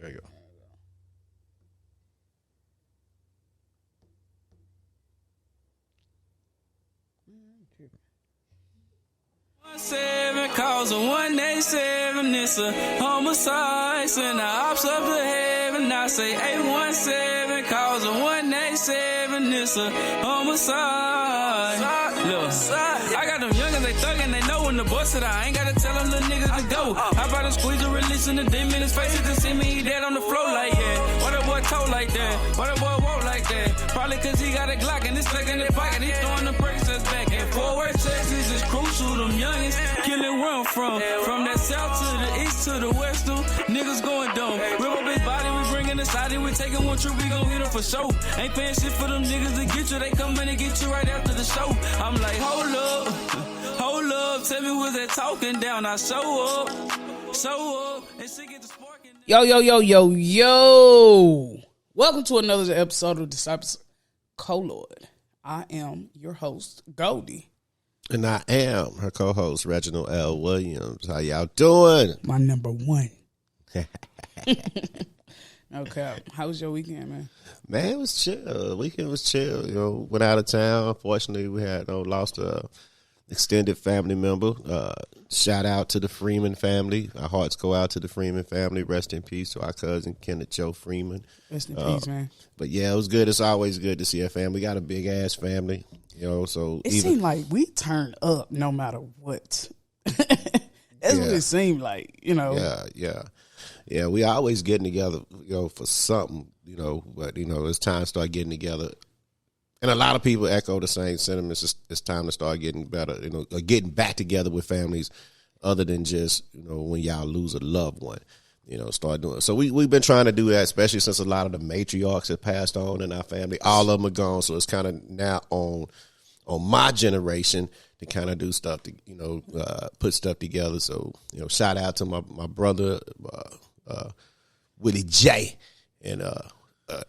There you go. Seven calls a 187, it's a homicide. Send the ops up to heaven. I say 817 calls a 187, it's a homicide. Look, I got them youngins, they thuggin', they know when the bus it. I ain't gotta tell them little niggas to go. I about to squeeze a release in the demon in his face to see me dead on the floor like that. Why that boy told like that? Why that boy walk like that? Probably cause he got a Glock and it's stuck in his pocket. He throwing the brakes that's back and forward. Texas is crucial, them youngins killing where I'm from. From that south to the east to the west, them niggas going dumb. Rip up his body, we bringing the side, we taking one trip, we gon' hit him for show. Ain't paying shit for them niggas to get you, they come in and get you right after the show. I'm like, hold up, tell me was that talking down, I show up, and she get the sparking. Yo. Welcome to another episode of Dsiciples Kolord. I am your host, Goldie. And I am her co-host, Reginald L. Williams. How y'all doing? My number one. Okay. How was your weekend, man? Man, it was chill. The weekend was chill. You know, went out of town. Unfortunately, we had lost a extended family member. Shout out to the Freeman family. Our hearts go out to the Freeman family. Rest in peace to our cousin, Kenneth Joe Freeman. Rest in peace, man. But yeah, it was good. It's always good to see a family. We got a big-ass family. You know, so it seemed like we turned up no matter what. That's what it seemed like, you know. Yeah, we always getting together, you know, for something, you know, but, you know, it's time to start getting together. And a lot of people echo the same sentiments. It's time to start getting better, you know, or getting back together with families other than just, you know, when y'all lose a loved one, you know, start doing it. So we've been trying to do that, especially since a lot of the matriarchs have passed on in our family. All of them are gone. So it's kind of now on my generation to kind of do stuff to, you know, put stuff together. So, you know, shout out to my brother, Willie J, and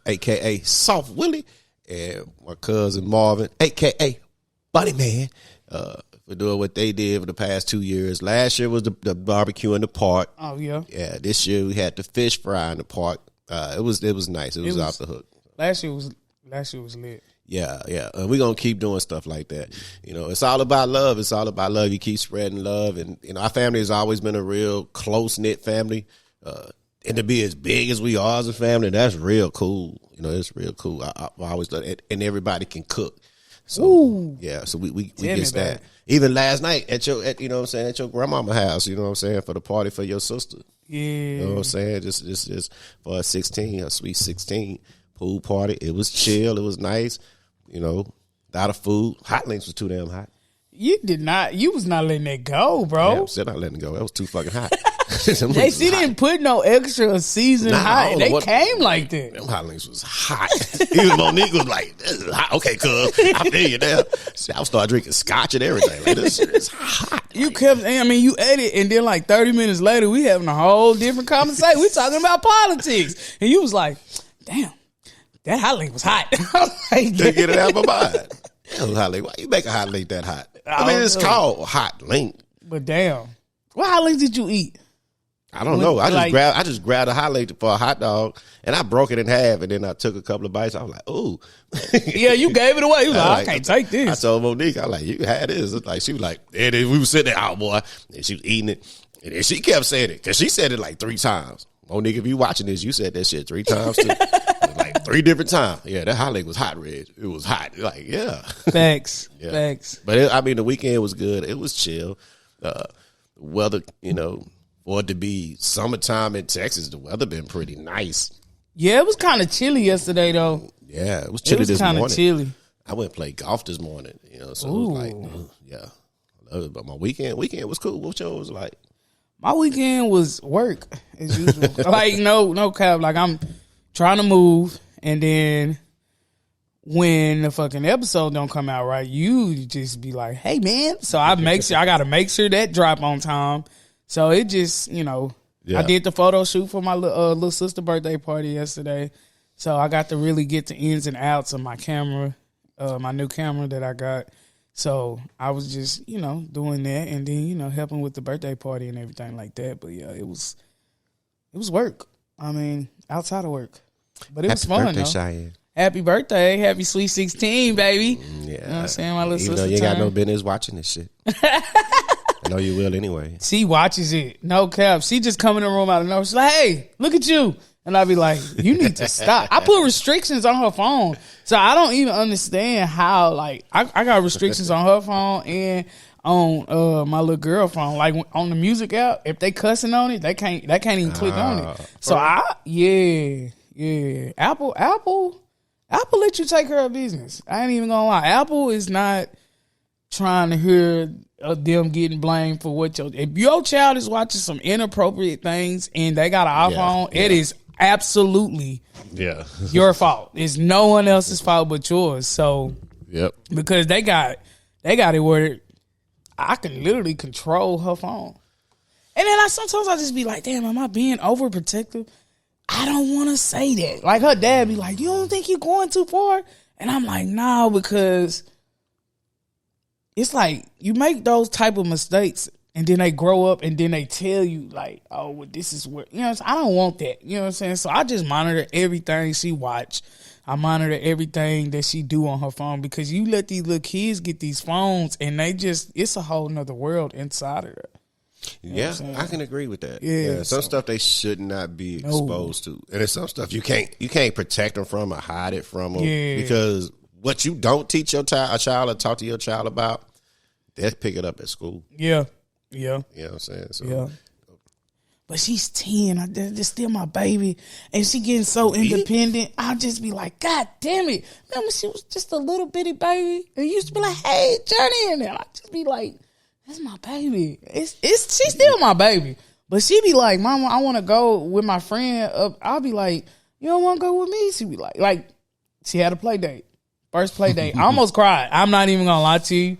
AKA Soft Willie, and my cousin Marvin, AKA Buddy Man, for doing what they did for the past 2 years. Last year was the barbecue in the park. Oh yeah. Yeah. This year we had the fish fry in the park. It was nice. It was off the hook. Last year was lit. Yeah. And we're going to keep doing stuff like that. You know, it's all about love. You keep spreading love. And, you know, our family has always been a real close-knit family. And to be as big as we are as a family, that's real cool. You know, it's real cool. I've always done it. And everybody can cook. So, ooh. Yeah, so we get that. Even last night at your grandmama's house, you know what I'm saying, for the party for your sister. Yeah. You know what I'm saying? Just for a sweet 16 pool party. It was chill. It was nice. You know, a lot of food. Hot links was too damn hot. You was not letting that go, bro. Yeah, I'm still not letting it go. That was too fucking hot. She didn't put no extra season hot. They came like that. Them hot links was hot. Even Monique was like, this is hot. Okay, cuz, I feel you there. See, I started drinking scotch and everything. Like, this shit is hot. You ate it, and then like 30 minutes later, we having a whole different conversation. We talking about politics. And you was like, damn, that hot link was hot. Like, they get it out of my mind. That was hot link. Why you make a hot link that hot? I mean, it's called hot link. But damn, what hot links did you eat? I don't know. I just grabbed a hot link for a hot dog, and I broke it in half, and then I took a couple of bites. I was like, ooh. Yeah, you gave it away. You was like, I can't take this. I told Monique, I was like, you had this. It's like, she was like, and then we were sitting there, oh boy, and she was eating it, and then she kept saying it, because she said it like 3 times. Monique, if you watching this, you said that shit 3 times too. Like 3 different times. Yeah, that hot link was hot, Reg. It was hot. Like, yeah. Facts. Yeah. Facts. But the weekend was good. It was chill. The weather, you know, for it to be summertime in Texas, the weather been pretty nice. Yeah, it was kind of chilly yesterday, though. Yeah, it was chilly this morning. It was kind of chilly. I went and played golf this morning, you know, so it was like, yeah. I love it. But my weekend was cool. What yours was like? My weekend was work, as usual. Like, no cap. Like, I'm trying to move, and then when the fucking episode don't come out right, you just be like, hey, man. So I got to make sure that drop on time. So it just, you know, I did the photo shoot for my little sister birthday party yesterday. So I got to really get the ins and outs of my camera, my new camera that I got. So I was just, you know, doing that and then, you know, helping with the birthday party and everything like that. But yeah, it was work. I mean, outside of work. But it was Happy fun, birthday, though. Cheyenne. Happy birthday. Happy sweet 16, baby. Yeah. You know what I'm saying? My little Even sister. though you ain't got no turned. business watching this shit. I know you will anyway. She watches it. No cap. She just come in the room out of nowhere. She's like, hey, look at you. And I'd be like, you need to stop. I put restrictions on her phone. So I don't even understand how, like, I got restrictions on her phone and on my little girl phone. Like, on the music app, if they cussing on it, they can't even click on it. So Apple let you take care of business. I ain't even gonna lie. Apple is not trying to hear them getting blamed for what if your child is watching some inappropriate things and they got an iPhone, it is absolutely your fault. It's no one else's fault but yours. So because they got it where I can literally control her phone. And then sometimes I just be like, damn, am I being overprotective? I don't want to say that. Like her dad be like, you don't think you're going too far? And I'm like, no, because it's like you make those type of mistakes and then they grow up and then they tell you like, oh, well, this is what, you know what I'm saying? I don't want that. You know what I'm saying? So I just monitor everything she watch. I monitor everything that she do on her phone because you let these little kids get these phones and it's a whole nother world inside of her. You know I can agree with that. Yeah, some stuff they should not be exposed to, and there's some stuff you can't protect them from or hide it from them because what you don't teach a child or talk to your child about, they'll pick it up at school. Yeah. You know what I'm saying? So, yeah. But she's 10. That's still my baby. And she getting so independent. I'll just be like, God damn it. Remember she was just a little bitty baby. And you used to be like, hey, Johnny. And then I'll just be like, that's my baby. She's still my baby. But she be like, Mama, I want to go with my friend. I'll be like, you don't want to go with me? She be like, she had a play date. First play date. I almost cried. I'm not even going to lie to you.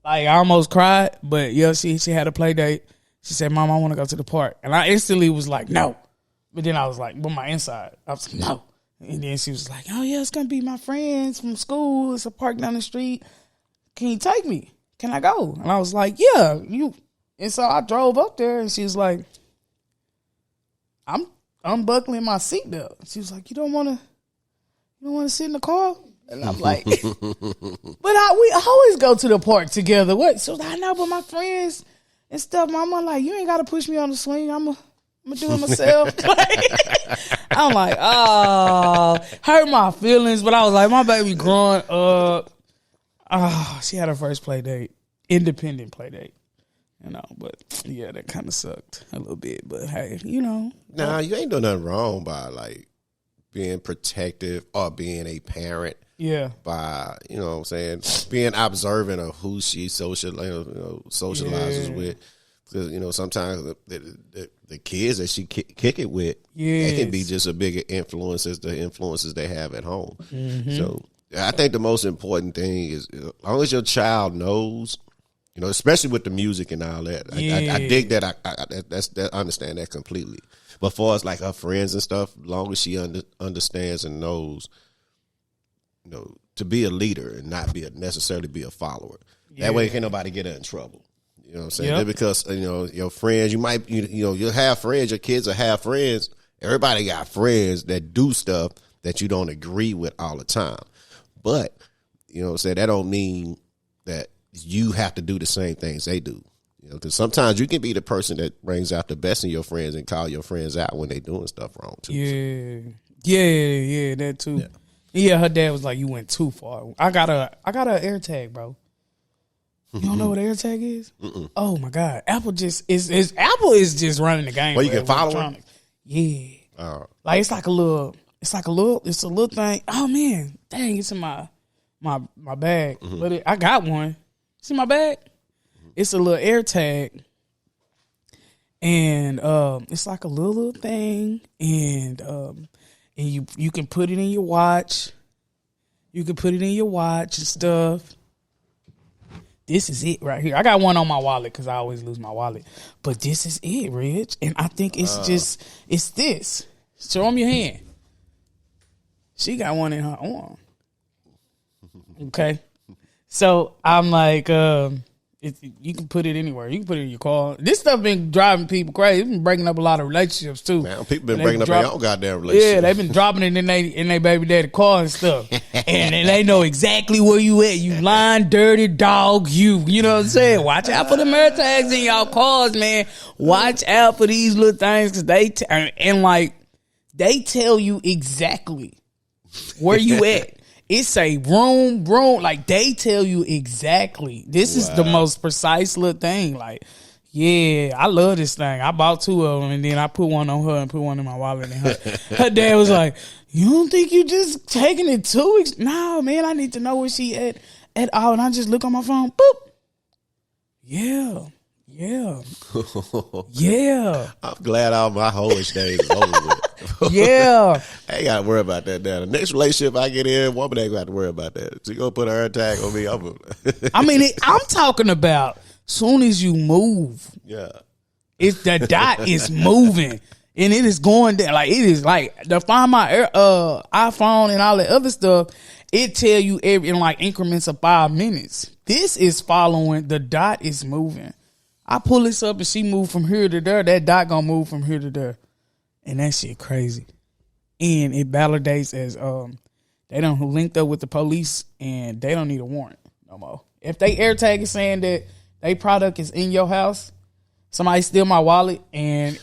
Like, I almost cried. But, yeah, she had a play date. She said, Mom, I want to go to the park. And I instantly was like, no. But then I was like, but my inside, I was like, no. And then she was like, oh, yeah, it's going to be my friends from school. It's a park down the street. Can you take me? Can I go? And I was like, yeah. And so I drove up there and she was like, I'm unbuckling my seatbelt. She was like, you don't want to sit in the car? And I'm like, but we always go to the park together. What? So I know, but my friends and stuff, Mama, like, you ain't got to push me on the swing. I'm going to do it myself. I'm like, oh, hurt my feelings. But I was like, my baby growing up. Oh, she had her first play date. Independent play date. You know, but yeah, that kind of sucked a little bit. But hey, you know. Nah, you ain't doing nothing wrong by like being protective or being a parent. Yeah. By, you know what I'm saying, being observant of who she socializes with. Because, you know, sometimes the kids that she kick it with, it can be just a bigger influence as the influences they have at home. Mm-hmm. So I think the most important thing is, as long as your child knows, you know, especially with the music and all that. I dig that. I understand that completely. But for us, like her friends and stuff, as long as she understands and knows, you know, to be a leader and not necessarily be a follower. That way, can't nobody get her in trouble. You know what I'm saying? Yep. Because, you know, your friends, you'll have friends, your kids will have friends. Everybody got friends that do stuff that you don't agree with all the time. But, you know what I'm saying, that don't mean that you have to do the same things they do. You know, because sometimes you can be the person that brings out the best in your friends and call your friends out when they doing stuff wrong too. Yeah, that too. Yeah, her dad was like, you went too far. I got an AirTag, bro. You don't know what an AirTag is? Mm-mm. Oh my God. Apple is just running the game. Well, you can follow them? Yeah. Like it's a little thing. Oh man, dang, it's in my bag. Mm-hmm. But I got one. See my bag? Mm-hmm. It's a little AirTag. And it's like a little thing. And you can put it in your watch. You can put it in your watch and stuff. This is it right here. I got one on my wallet because I always lose my wallet. But this is it, Rich. And I think it's this. Show them your hand. She got one in her arm. Okay. So I'm like, You can put it anywhere. You can put it in your car. This stuff been driving people crazy. It's been breaking up a lot of relationships too. Man, people been breaking up their own goddamn relationship. Yeah, they've been dropping it in their baby daddy car and stuff. And they know exactly where you at. You lying, dirty dog, you know what I'm saying? Watch out for the mirror tags in y'all cars, man. Watch out for these little things because they tell you exactly where you at. It's a room, like they tell you exactly. This is the most precise little thing. Like, yeah, I love this thing. I bought 2 of them and then I put one on her and put one in my wallet. And her dad was like, "You don't think you just taking it too weeks?" No, man, I need to know where she at all. And I just look on my phone, boop. Yeah. I'm glad all my hoish days is over with. Yeah. I ain't got to worry about that now. The next relationship I get in, woman ain't got to worry about that. She gonna put her tag on me. I'm talking about soon as you move. Yeah. It's the dot is moving. And it is going down. Like, it is like to find my iPhone and all that other stuff, it tell you in like increments of 5 minutes. This is following, the dot is moving. I pull this up and she move from here to there. That dot gonna move from here to there. And that shit crazy. And it validates as they done linked up with the police and they don't need a warrant no more. If they AirTag is saying that they product is in your house, somebody steal my wallet and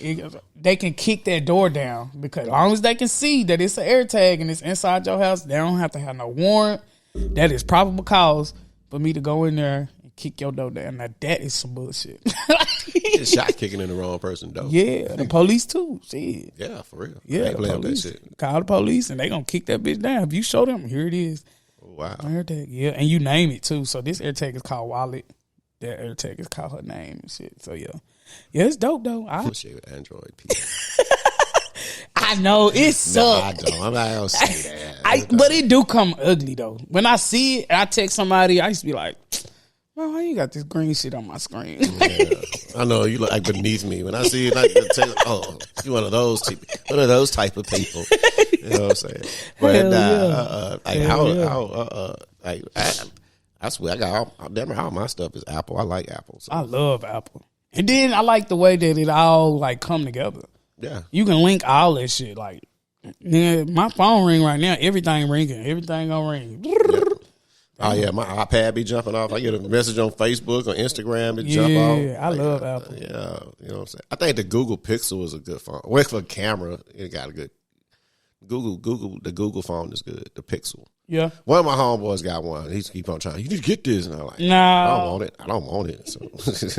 they can kick that door down because as long as they can see that it's an AirTag and it's inside your house, they don't have to have no warrant. That is probable cause for me to go in there and kick your door down. Now that is some bullshit. It's shot kicking in the wrong person though. Yeah, the police too. Shit. Yeah, for real. Yeah, I ain't playing police. that shit. Call the police and they gonna kick that bitch down. If you show them, here it is. Wow. AirTag. Yeah, and you name it too. So this AirTag is called Wallet. That AirTag is called her name and shit. So yeah, it's dope though. I'm shit with Android people. I know it sucks. No, I don't. I'm not gonna say that. But it do come ugly though. When I see it, I text somebody. I used to be like, "Bro, why you got this green shit on my screen?" Yeah. I know you look like beneath me when I see it. Like, you one of those type of people. You know what I'm saying? But I swear I got all my stuff is Apple. I like Apple. So. I love Apple, and then I like the way that it all like come together. Yeah, you can link all that shit. Like, yeah, my phone ring right now. Everything ringing. Everything gonna ring. Yeah. Oh yeah, my iPad be jumping off. I get a message on Facebook or Instagram, it jump off. Yeah, I love Apple. Yeah, you know what I'm saying. I think the Google Pixel is a good phone. Well, for camera, it got a good. The Google phone is good. The Pixel. Yeah. One of my homeboys got one. He keep on trying. You need to get this, and I'm like, no, I don't want it. So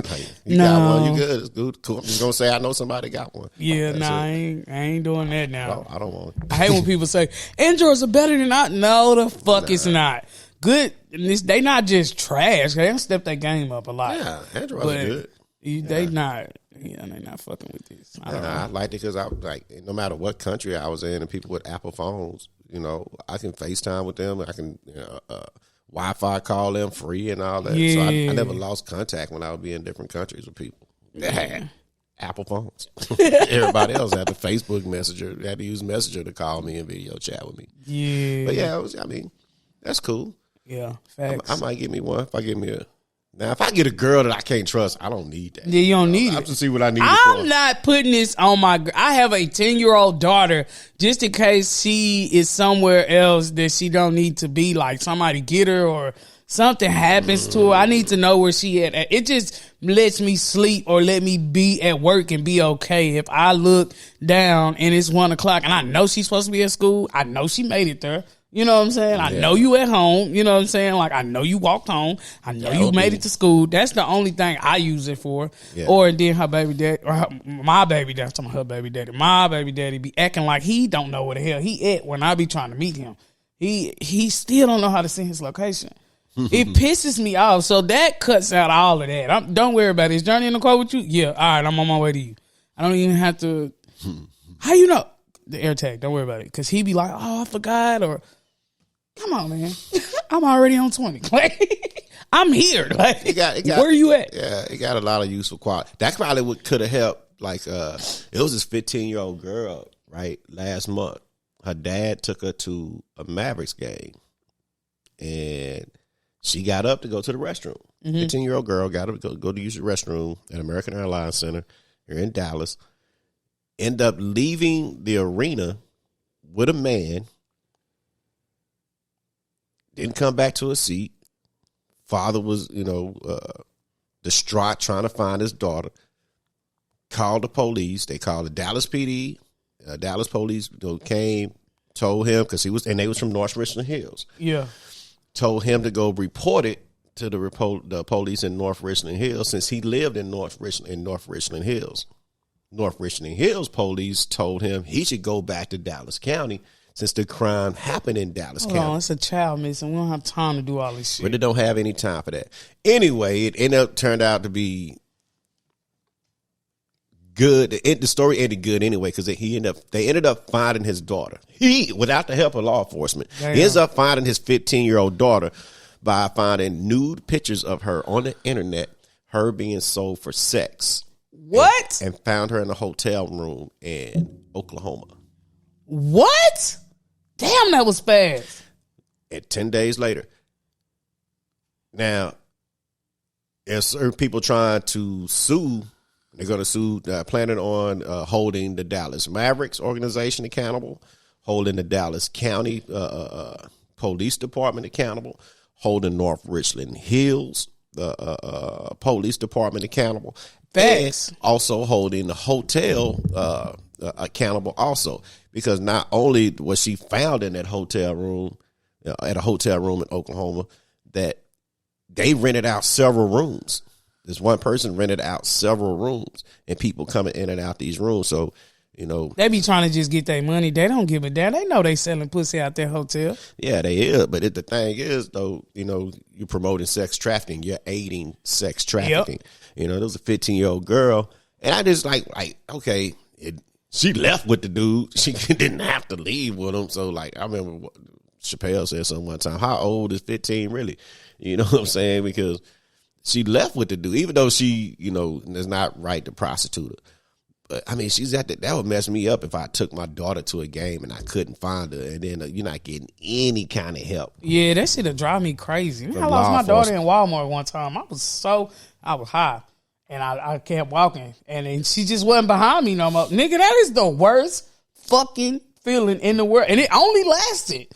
like, you got one, you good. It's good. Cool. I'm just gonna say I know somebody got one. Yeah, I ain't doing that now. I don't want it. I hate when people say Androids are better than I. No, the fuck it's not. Good. They not just trash. They don't step their game up a lot. Yeah, Androids are good. They not. Yeah, they not fucking with this. I liked it because I like no matter what country I was in, and people with Apple phones, you know, I can FaceTime with them. I can Wi-Fi call them free and all that. Yeah. So I never lost contact when I would be in different countries with people that had Apple phones. Everybody else had the Facebook Messenger. They had to use Messenger to call me and video chat with me. Yeah, but yeah, that's cool. Yeah, facts. I might get me one if I get me a. Now, if I get a girl that I can't trust, I don't need that. Yeah, you don't need it. I have to see what I need. I'm not putting this on my. I have a 10-year-old daughter, just in case she is somewhere else that she don't need to be. Like somebody get her or something happens to her. I need to know where she at. It just lets me sleep or let me be at work and be okay. If I look down and it's 1:00 and I know she's supposed to be at school, I know she made it there. You know what I'm saying? I know you at home. You know what I'm saying? Like, I know you walked home. I know you made it to school. That's the only thing I use it for. Yeah. Or then her baby daddy, or my baby daddy, I'm talking about her baby daddy. My baby daddy be acting like he don't know where the hell he at when I be trying to meet him. He still don't know how to send his location. It pisses me off. So that cuts out all of that. Don't worry about it. Is Journey in the car with you? Yeah. All right, I'm on my way to you. I don't even have to. How you know? The AirTag. Don't worry about it. Because he be like, oh, I forgot, or come on, man. I'm already on 20. I'm here. Like, where you at? Yeah, it got a lot of useful quality. That probably could have helped. Like, it was this 15-year-old girl, right, last month. Her dad took her to a Mavericks game, and she got up to go to the restroom. 15-year-old girl got to go to use the restroom at American Airlines Center here in Dallas. End up leaving the arena with a man. Didn't come back to his seat. Father was, distraught trying to find his daughter. Called the police. They called the Dallas PD. Dallas police came, told him, because they was from North Richland Hills. Yeah. Told him to go report it to the police in North Richland Hills, since he lived in North Richland Hills. North Richland Hills police told him he should go back to Dallas County, since the crime happened in Dallas County. Oh, it's a child missing. We don't have time to do all this shit. Really don't have any time for that. Anyway, it turned out to be good. The story ended good anyway, because they ended up finding his daughter. Without the help of law enforcement, he ends up finding his 15-year-old daughter by finding nude pictures of her on the internet, her being sold for sex. What? And found her in a hotel room in Oklahoma. What? Damn, that was fast. And 10 days later. Now, there's certain people trying to sue. They're going to sue, planning on holding the Dallas Mavericks organization accountable, holding the Dallas County Police Department accountable, holding North Richland Hills Police Department accountable. Thanks. And also holding the hotel accountable also, because not only was she found in that hotel room, at a hotel room in Oklahoma, that they rented out several rooms. This one person rented out several rooms, and people coming in and out these rooms. So, they be trying to just get their money. They don't give a damn. They know they selling pussy out their hotel. Yeah, they is. But the thing is, though, you're promoting sex trafficking. You're aiding sex trafficking. Yep. There was a 15-year-old girl, and I just okay, she left with the dude. She didn't have to leave with him. So, I remember Chappelle said something one time. How old is 15 really? You know what I'm saying? Because she left with the dude, even though she, is not right to prostitute her. But, I mean, that would mess me up if I took my daughter to a game and I couldn't find her, and then you're not getting any kind of help. Yeah, that shit would drive me crazy. I lost my daughter in Walmart one time. I was high, and I kept walking, and then she just wasn't behind me no more. Nigga, that is the worst fucking feeling in the world, and it only lasted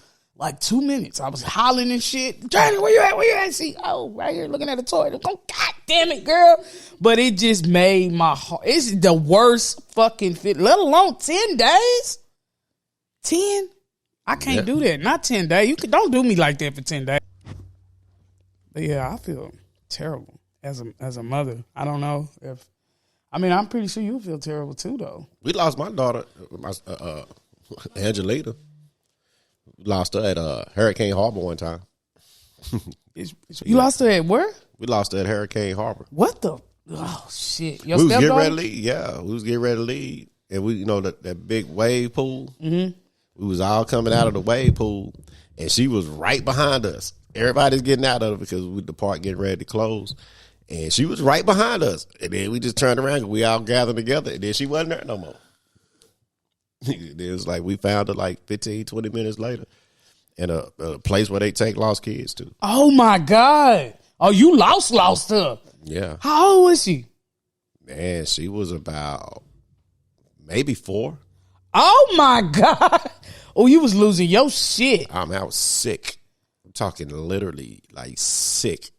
2 minutes. I was hollering and shit. Johnny, where you at? Where you at? See, right here looking at the toy. God damn it, girl. But it just made my heart. It's the worst fucking fit, let alone 10 days. 10? I can't do that. Not 10 days. Don't do me like that for 10 days. But yeah, I feel terrible as a mother. I don't know if, I'm pretty sure you feel terrible too, though. We lost my daughter, Angelina. Lost her at Hurricane Harbor one time. You lost her at where? We lost her at Hurricane Harbor. What the? Oh, shit. Your we was getting stepdaughter? ready to leave. Yeah, we was getting ready to leave. And we, that big wave pool. Mm-hmm. We was all coming out of the wave pool. And she was right behind us. Everybody's getting out of it because the park getting ready to close. And she was right behind us. And then we just turned around and we all gathered together. And then she wasn't there no more. It was we found her 15, 20 minutes later in a place where they take lost kids to. Oh, my God. Oh, you lost her. Yeah. How old was she? Man, she was about maybe 4. Oh, my God. Oh, you was losing your shit. I was sick. I'm talking literally sick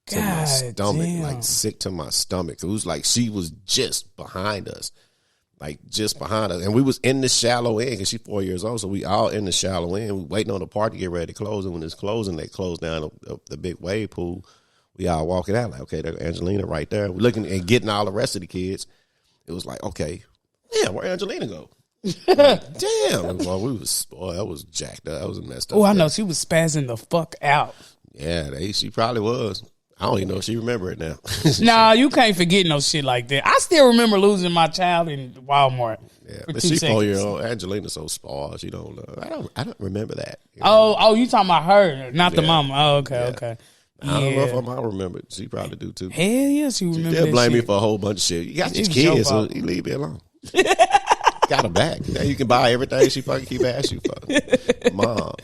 to my God stomach. damn. Sick to my stomach. It was she was just behind us. Just behind us. And we was in the shallow end because she's 4 years old. So we all in the shallow end. We waiting on the park to get ready to close. And when it's closing, they close down the big wave pool. We all walking out okay, there's Angelina right there. We're looking and getting all the rest of the kids. It was okay, yeah, where Angelina go? Damn. Well, that was jacked up. That was messed up. Oh, I know. She was spazzing the fuck out. Yeah, she probably was. I don't even know if she remember it now. Nah, you can't forget no shit like that. I still remember losing my child in Walmart. Yeah, but she's 4 years old. Angelina's so spoiled. She don't. I don't remember that. Oh, you talking about her, not the mama? Oh, okay. I don't know if I might remember. She probably do too. Hell yeah, she remember. They'll blame me shit. for a whole bunch of shit. You got these It's your kids, so fault. you leave me alone. Got her back. Now you can buy everything she fucking keep asking you for. Moms.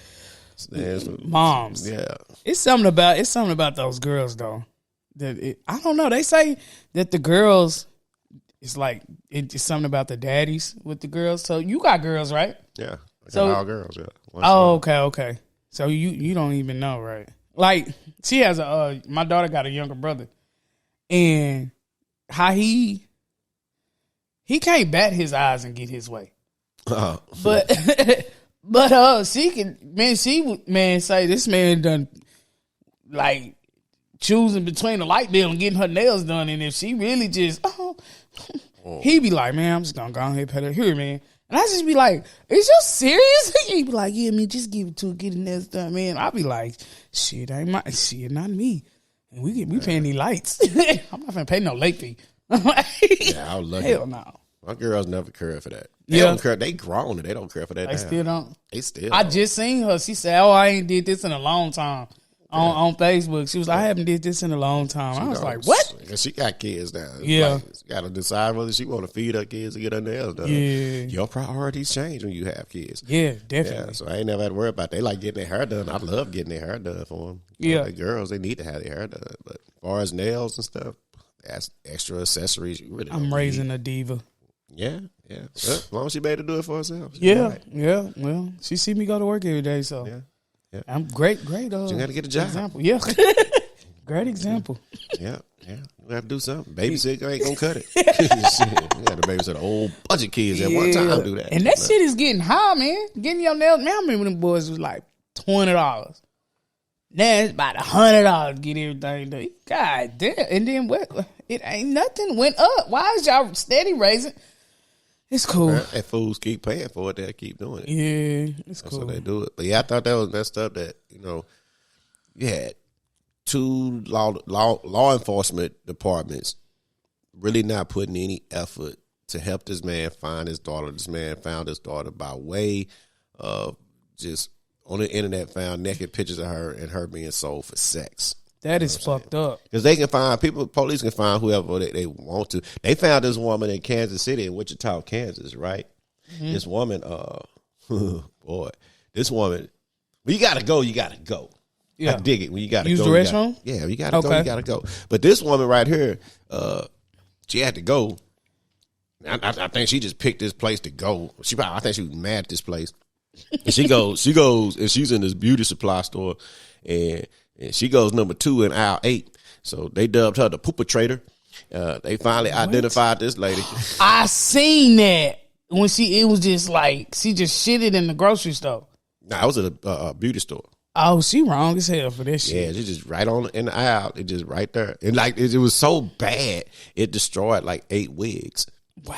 Moms. Yeah. It's something about those girls though. I don't know. They say that the girls, it's like it's something about the daddies with the girls. So you got girls, right? Yeah. I got So all girls, yeah. Okay. So you don't even know, right? Like she has my daughter got a younger brother, and how he can't bat his eyes and get his way, but she can say this man done like choosing between the light bill and getting her nails done, and if she really just he be like, man, I'm just gonna go ahead and pet her here, man. And I just be like, is you serious? He be like, yeah, man, just give it to her, get the nails done, man. I be like, shit, not me. And we paying these lights. I'm not gonna pay no late fee. Yeah, I was lucky. Hell no. My girls never care for that. They don't care. They grown and they don't care for that. They still don't. They still. I just seen her. She said, I ain't did this in a long time. On Facebook, she was like, I haven't did this in a long time. I was like, what? Because she got kids now. Yeah. Like, she got to decide whether she want to feed her kids or get her nails done. Yeah. Your priorities change when you have kids. Yeah, definitely. Yeah, so I ain't never had to worry about that. They like getting their hair done. I love getting their hair done for them. Yeah. The girls, they need to have their hair done. But as far as nails and stuff, that's extra accessories. You really don't I'm raising need. a diva. Yeah. Well, as long as she made to do it for herself. Yeah, right. yeah. Well, she see me go to work every day, so Yeah. I'm great. You got to get a job. Example. Yeah. Great example. Yeah. We have to do something. Babysit ain't gonna cut it. Shit, you got to babysit a whole bunch of kids at one time. Do that. And that shit is getting high, man. Getting your nails. Man, I remember them boys was like $20. Now it's about $100 to get everything done. God damn. And then what? It ain't nothing went up. Why is y'all steady raising? It's cool. If fools keep paying for it, they'll keep doing it. Yeah, it's That's cool. how they do it. But yeah, I thought that was messed up that, you had two law enforcement departments really not putting any effort to help this man find his daughter. This man found his daughter by way of just on the internet found naked pictures of her and her being sold for sex. That is fucked up. Because they can find police can find whoever they want to. They found this woman in Kansas City, in Wichita, Kansas, right? Mm-hmm. This woman, boy, this woman, when you gotta go, you gotta go. Yeah. I dig it. When you gotta Use go. the restroom? You gotta go, you gotta go. But this woman right here, she had to go. I think she just picked this place to go. I think she was mad at this place. And she goes, and she's in this beauty supply store, and she goes number 2 in aisle 8. So they dubbed her the pooper-trader. They finally identified this lady. I seen that when it was just like she just shitted in the grocery store. Nah, it was at a beauty store. Oh, she wrong as hell for this shit. Yeah, she just right on in the aisle. It just right there. And like it was so bad, it destroyed like 8 wigs. Wow.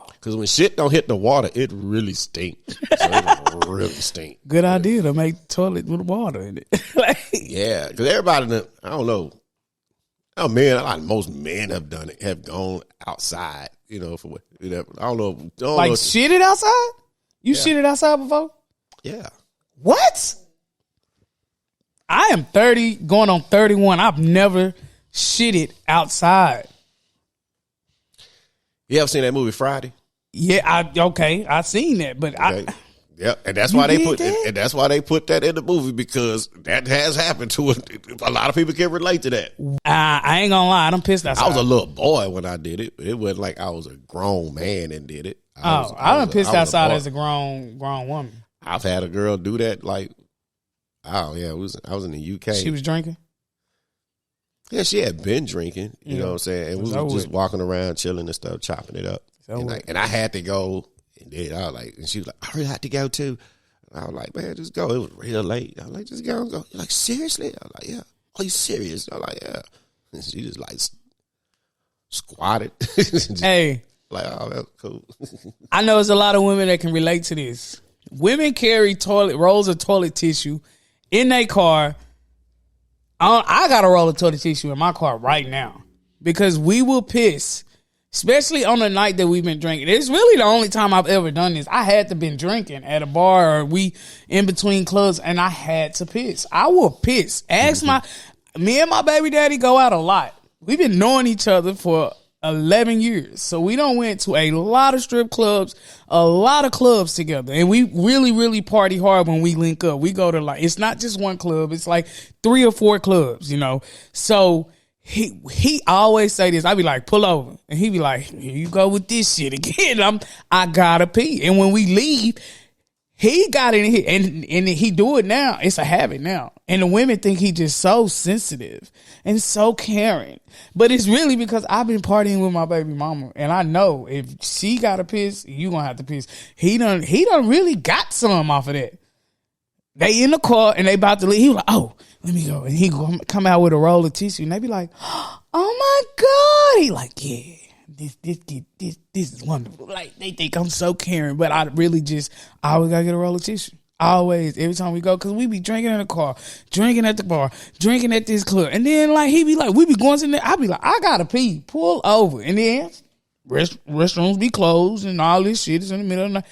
Because when shit don't hit the water, it really stinks. So it really stink. Good idea to make the toilet with water in it. Yeah, because everybody, I don't know. Most men have done it, have gone outside, for what, I don't know. Like shitted outside? You shitted outside before? Yeah. What? I am 30, going on 31. I've never shitted outside. You ever seen that movie Friday? Yeah, I seen that, but okay. And that's why they put that in the movie, because that has happened to a lot of people can relate to that. I ain't gonna lie, I'm pissed outside. I was a little boy when I did it. It wasn't like I was a grown man and did it. I was pissed outside as a grown woman. I've had a girl do that. Like, oh yeah, I was in the UK. She was drinking. Yeah, she had been drinking. You know what I'm saying? And we was just walking around, chilling and stuff, chopping it up. And I had to go. And then I was like, and she was like, I really had to go too. And I was like, man, just go. It was real late. I was like, just go. You're like, seriously? I was like, yeah. Are you serious? I was like, yeah. And she just like squatted. Hey. Like, oh, that's cool. I know there's a lot of women that can relate to this. Women carry rolls of toilet tissue in their car. I got a roll of toilet tissue in my car right now because we will piss, especially on the night that we've been drinking. It's really the only time I've ever done this. I had to been drinking at a bar or we in between clubs, and I had to piss. I will piss. Me and my baby daddy go out a lot. We've been knowing each other for 11 years. So we done went to a lot of strip clubs, a lot of clubs together. And we really, really party hard when we link up. We go to it's not just one club. It's like 3 or 4 clubs, So he always say this. I be like, pull over, and he be like, here you go with this shit again. I gotta pee, and when we leave, he got in here, and he do it now. It's a habit now, and the women think he just so sensitive and so caring, but it's really because I've been partying with my baby mama, and I know if she gotta piss, you gonna have to piss. He done really got some off of that. They in the car and they about to leave. He was like, oh, let me go. And he come out with a roll of tissue. And they be like, oh my God. He like, yeah, this is wonderful. Like, they think I'm so caring. But I always got to get a roll of tissue. Always, every time we go. Because we be drinking in the car, drinking at the bar, drinking at this club. And then, like, he be like, we be going in there. I be like, I got to pee. Pull over. And then restrooms be closed and all this shit is in the middle of the night.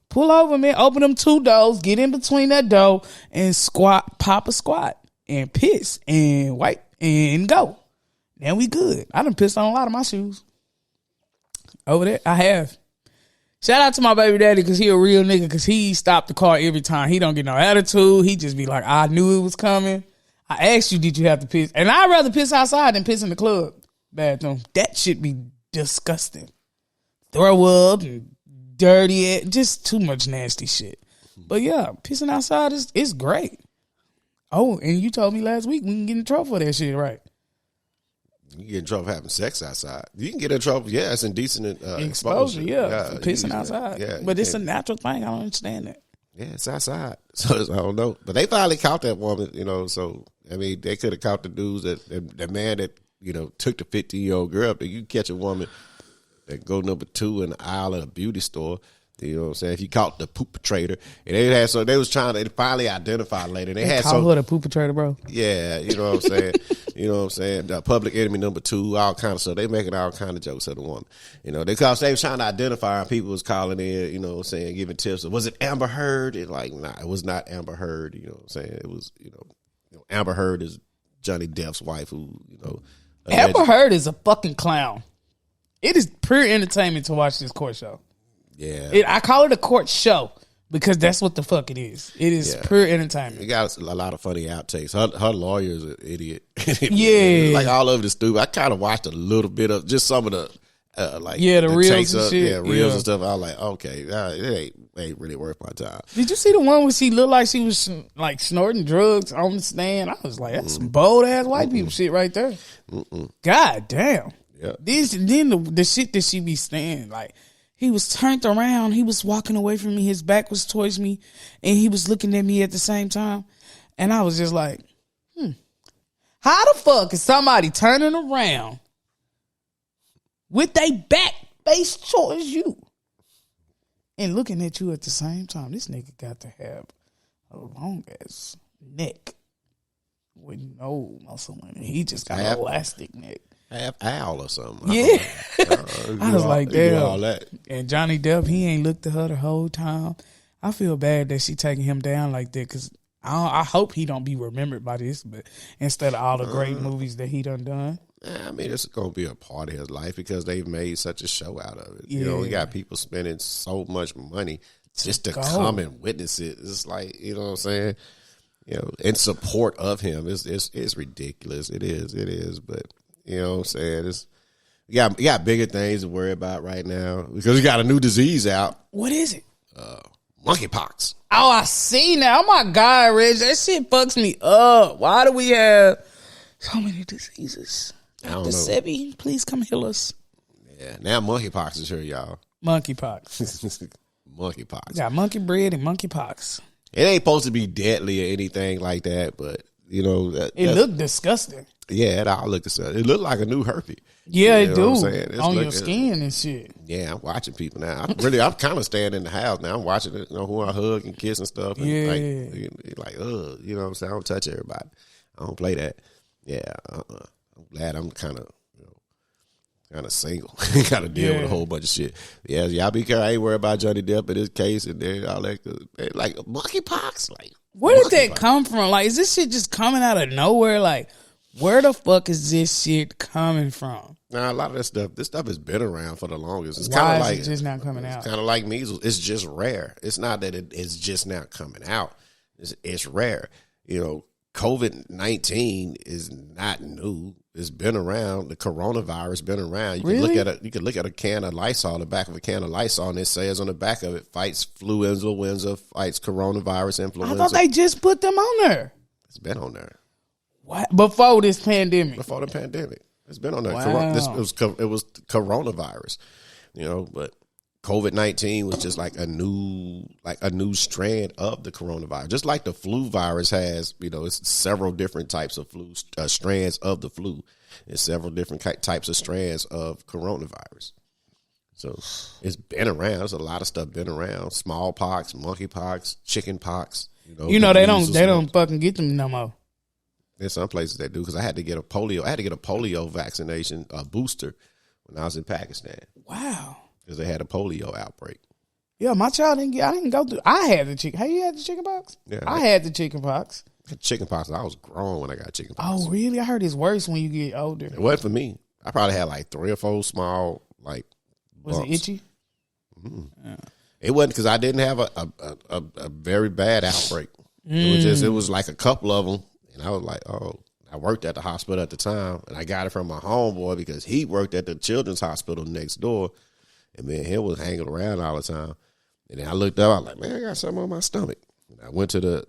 Pull over, man. Open them 2 doors. Get in between that door and pop a squat and piss and wipe and go. Then we good. I done pissed on a lot of my shoes. Over there, I have. Shout out to my baby daddy because he a real nigga because he stopped the car every time. He don't get no attitude. He just be like, I knew it was coming. I asked you, did you have to piss? And I'd rather piss outside than piss in the club bathroom. That shit be disgusting. Throw up and dirty, just too much nasty shit. But yeah, pissing outside is great. Oh, and you told me last week we can get in trouble for that shit, right? You get in trouble for having sex outside. You can get in trouble, yeah, it's indecent exposure. Yeah, for pissing outside. Yeah, but it's a natural thing. I don't understand that. Yeah, it's outside. So I don't know. But they finally caught that woman, so I mean they could have caught the dudes the man that, took the 15-year-old girl up. You catch a woman that go number 2 in the aisle at a beauty store. You know what I'm saying? If you caught the poopatrator, and they was trying to finally identify later. They call her the poopatrator, bro. Yeah, you know what I'm saying? The public enemy number 2, all kind of stuff. They making all kind of jokes at the woman. Because they was trying to identify her. People was calling in, saying, giving tips. Was it Amber Heard? It's like, nah, it was not Amber Heard. You know what I'm saying? It was, Amber Heard is Johnny Depp's wife who, Amber Heard is a fucking clown. It is pure entertainment to watch this court show. Yeah. I call it a court show because that's what the fuck it is. It is pure entertainment. It got a lot of funny outtakes. Her lawyer is an idiot. Yeah. Like all over the stupid. I kind of watched a little bit of just some of the the reels and shit. Yeah, reels and stuff. I was like, okay, it ain't really worth my time. Did you see the one where she looked like she was like snorting drugs on the stand? I was like, that's some bold ass white people shit right there. God damn. Yeah. The shit that she be saying, like, he was turned around. He was walking away from me. His back was towards me, and he was looking at me at the same time. And I was just like, how the fuck is somebody turning around with their back face towards you and looking at you at the same time? This nigga got to have a long ass neck with no muscle in it. He just got an elastic neck. Half owl or something. Yeah. I was like, damn. All that. And Johnny Depp, he ain't looked at her the whole time. I feel bad that she taking him down like that because I hope he don't be remembered by this, but instead of all the great movies that he done. I mean, it's going to be a part of his life because they've made such a show out of it. Yeah. We got people spending so much money just to come and witness it. It's like, you know what I'm saying? In support of him. It's ridiculous. It is. But, you know what I'm saying? You got bigger things to worry about right now because we got a new disease out. What is it? Monkeypox. Oh, I see now. Oh, my God, Reg. That shit fucks me up. Why do we have so many diseases? I don't know. Sebi, please come heal us. Yeah, now monkeypox is here, y'all. Monkeypox. Monkeypox. We got monkey bread and monkeypox. It ain't supposed to be deadly or anything like that, but, it looked disgusking. Yeah, it all looked disgusting. It looked like a new herpes. Yeah, you know it do. On your skin and shit. Yeah, I'm watching people now. I'm kind of staying in the house now. I'm watching it, who I hug and kiss and stuff. And you know what I'm saying? I don't touch everybody. I don't play that. Yeah, I'm glad I'm kind of single. Got to deal with a whole bunch of shit. Yeah, y'all be careful. I ain't worried about Johnny Depp in his case and then all that. Like monkeypox. Like, where did that come from? Like, is this shit just coming out of nowhere? Like, where the fuck is this shit coming from? Nah, a lot of this stuff has been around for the longest. It's kind of like it just not coming out. It's kind of like measles. It's just rare. It's not that it's just not coming out. It's rare. COVID-19 is not new. It's been around. The coronavirus been around. You can Really? you can look at a can of Lysol, the back of a can of Lysol, and it says on the back of it, fights influenza, fights coronavirus, influenza. I thought they just put them on there. It's been on there What? Before this pandemic. before the pandemic. It's been on there. Wow. It was coronavirus, but COVID-19 was just like a new strand of the coronavirus. Just like the flu virus has, it's several different types of flu strands of the flu. It's several different types of strands of coronavirus. So it's been around. There's a lot of stuff been around. Smallpox, monkeypox, chickenpox. They don't fucking get them no more. There's some places that do, because I had to get a polio vaccination, booster, when I was in Pakistan. Wow. Because they had a polio outbreak. Yeah, my child I didn't go through. I had the chicken. Hey, you had the chicken pox? Yeah. I had the chicken pox. Chicken pox, I was grown when I got chicken pox. Oh, really? I heard it's worse when you get older. It wasn't for me. I probably had like 3 or 4 small, Was bumps. it itchy? Yeah. It wasn't, because I didn't have a very bad outbreak. It was like a couple of them. And I was like, oh, I worked at the hospital at the time, and I got it from my homeboy because he worked at the children's hospital next door. And man, he was hanging around all the time. And then I looked up, I was like, man, I got something on my stomach. And I went to the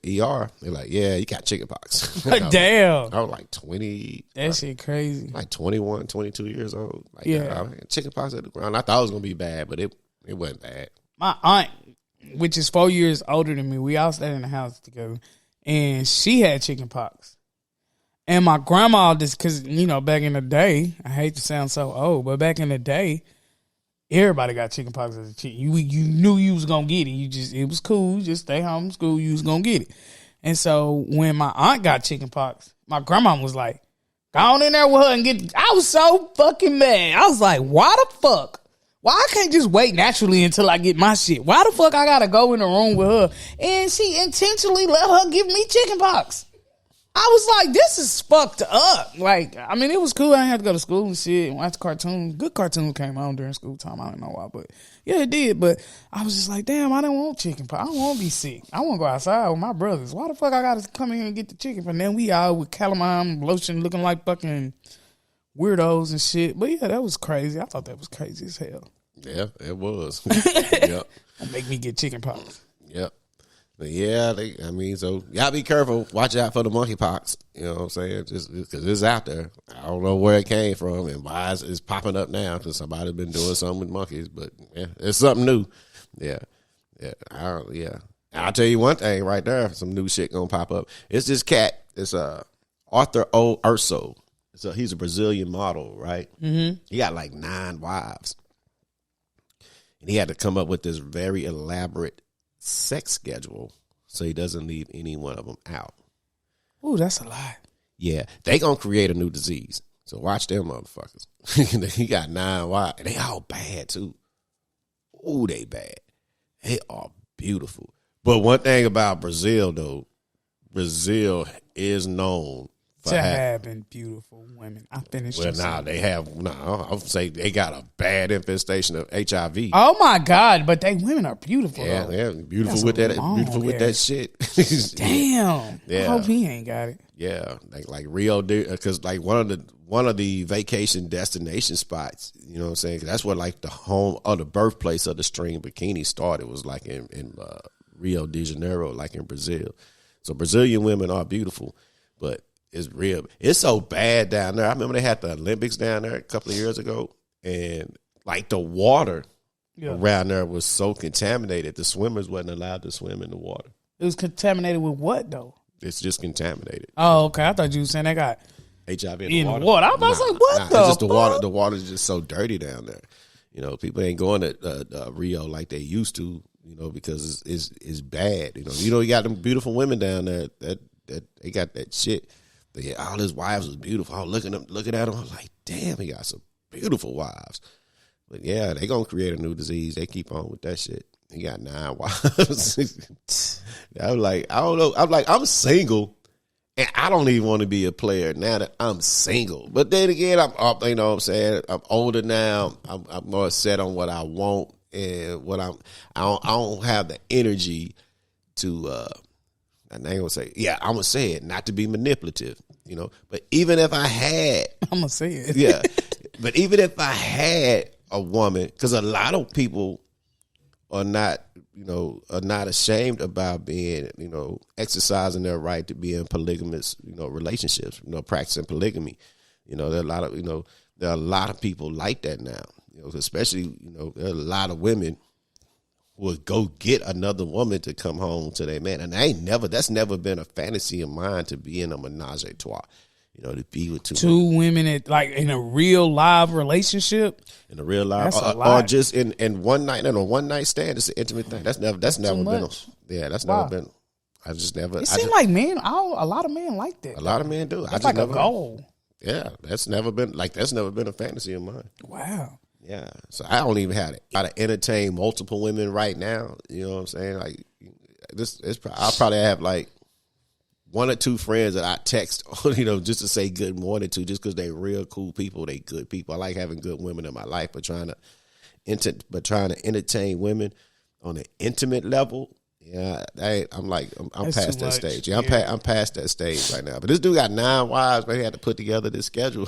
ER. They're like, yeah, you got chicken pox. Damn. I was like 20. That shit crazy. Like 21, 22 years old. Like, Yeah. I had chicken pox at the ground. I thought it was going to be bad, but it wasn't bad. My aunt, which is 4 years older than me, we all stayed in the house together, and she had chicken pox. And my grandma, just because, back in the day, I hate to sound so old, but back in the day, everybody got chicken pox as a kid. You knew you was going to get it. It was cool. You just stay home from school. You was going to get it. And so when my aunt got chicken pox, my grandma was like, go on in there with her and get it. I was so fucking mad. I was like, why the fuck? Why I can't just wait naturally until I get my shit? Why the fuck I got to go in the room with her? And she intentionally let her give me chicken pox. I was like, this is fucked up. Like, I mean, it was cool. I didn't have to go to school and shit and watch cartoons. Good cartoons came on during school time. I don't know why, but yeah, it did. But I was just like, damn, I don't want chicken pox. I don't want to be sick. I want to go outside with my brothers. Why the fuck I got to come in here and get the chicken? And then we all with calamine lotion looking like fucking weirdos and shit. But yeah, that was crazy. I thought that was crazy as hell. Yeah, it was. Yep. That make me get chicken pox. Yep. But yeah, so y'all be careful. Watch out for the monkeypox. You know what I'm saying? Just because it's out there. I don't know where it came from and why it's popping up now, because somebody's been doing something with monkeys. But yeah, it's something new. Yeah. I'll tell you one thing right there. Some new shit gonna pop up. It's this cat. It's Arthur O. Urso. He's a Brazilian model, right? Mm-hmm. He got like 9 wives. And he had to come up with this very elaborate sex schedule so he doesn't leave any one of them out. Ooh, that's a lot. Yeah, they gonna create a new disease. So watch them motherfuckers. He got 9 wives, and they all bad too. Ooh, they bad. They are beautiful. But one thing about Brazil, though, Brazil is known for having beautiful women. I finished. Well, I would say they got a bad infestation of HIV. Oh my God! But women are beautiful. Yeah, though. they're beautiful with that. Beautiful with that shit. Damn. Yeah. I hope he ain't got it. Yeah, like Rio, because like one of the vacation destination spots. You know what I'm saying? 'Cause that's where like the home or the birthplace of the string bikini started. Was like in Rio de Janeiro, like in Brazil. So Brazilian women are beautiful, but it's real. It's so bad down there. I remember they had the Olympics down there a couple of years ago, and like the water around there was so contaminated. The swimmers wasn't allowed to swim in the water. It was contaminated with what though? It's just contaminated. Oh, okay. I thought you were saying they got HIV in the water. I was like, what the? It's just the fuck? water. The water's just so dirty down there. You know, people ain't going to Rio like they used to. You know, because it's bad. You got them beautiful women down there that they got that shit. But yeah, all his wives was beautiful. I was looking at him. I was like, damn, he got some beautiful wives. But yeah, they gonna create a new disease. They keep on with that shit. He got 9 wives. I was like, I don't know. I'm like, I'm single, and I don't even want to be a player now that I'm single. But then again, I'm up. You know what I'm saying? I'm older now. I'm more set on what I want and what I don't have the energy to and I ain't gonna say, yeah, I'm gonna say it, not to be manipulative, you know. But even if I had, I'm gonna say it. yeah. But even if I had a woman, because a lot of people are not, you know, are not ashamed about being, you know, exercising their right to be in polygamous, you know, relationships, you know, practicing polygamy. You know, there are a lot of people like that now. You know, especially, you know, there are a lot of women who will go get another woman to come home to their man. And that's never been a fantasy of mine to be in a menage a trois. You know, to be with two women in a real live relationship. In a real life, or just in one night, in a one night stand, it's an intimate thing. That's never been. Never been. I just never. It seems like men, a lot of men like that. A lot of men do. It's like a goal. Yeah, that's never been a fantasy of mine. Wow. Yeah, so I don't even have it. I gotta entertain multiple women right now. You know what I'm saying? Like I'll probably have like one or two friends that I text, you know, just to say good morning to, just because they're real cool people. They good people. I like having good women in my life, but trying to entertain women on an intimate level. Yeah, I'm past that stage. Yeah, I'm past that stage right now. But this dude got 9 wives, but he had to put together this schedule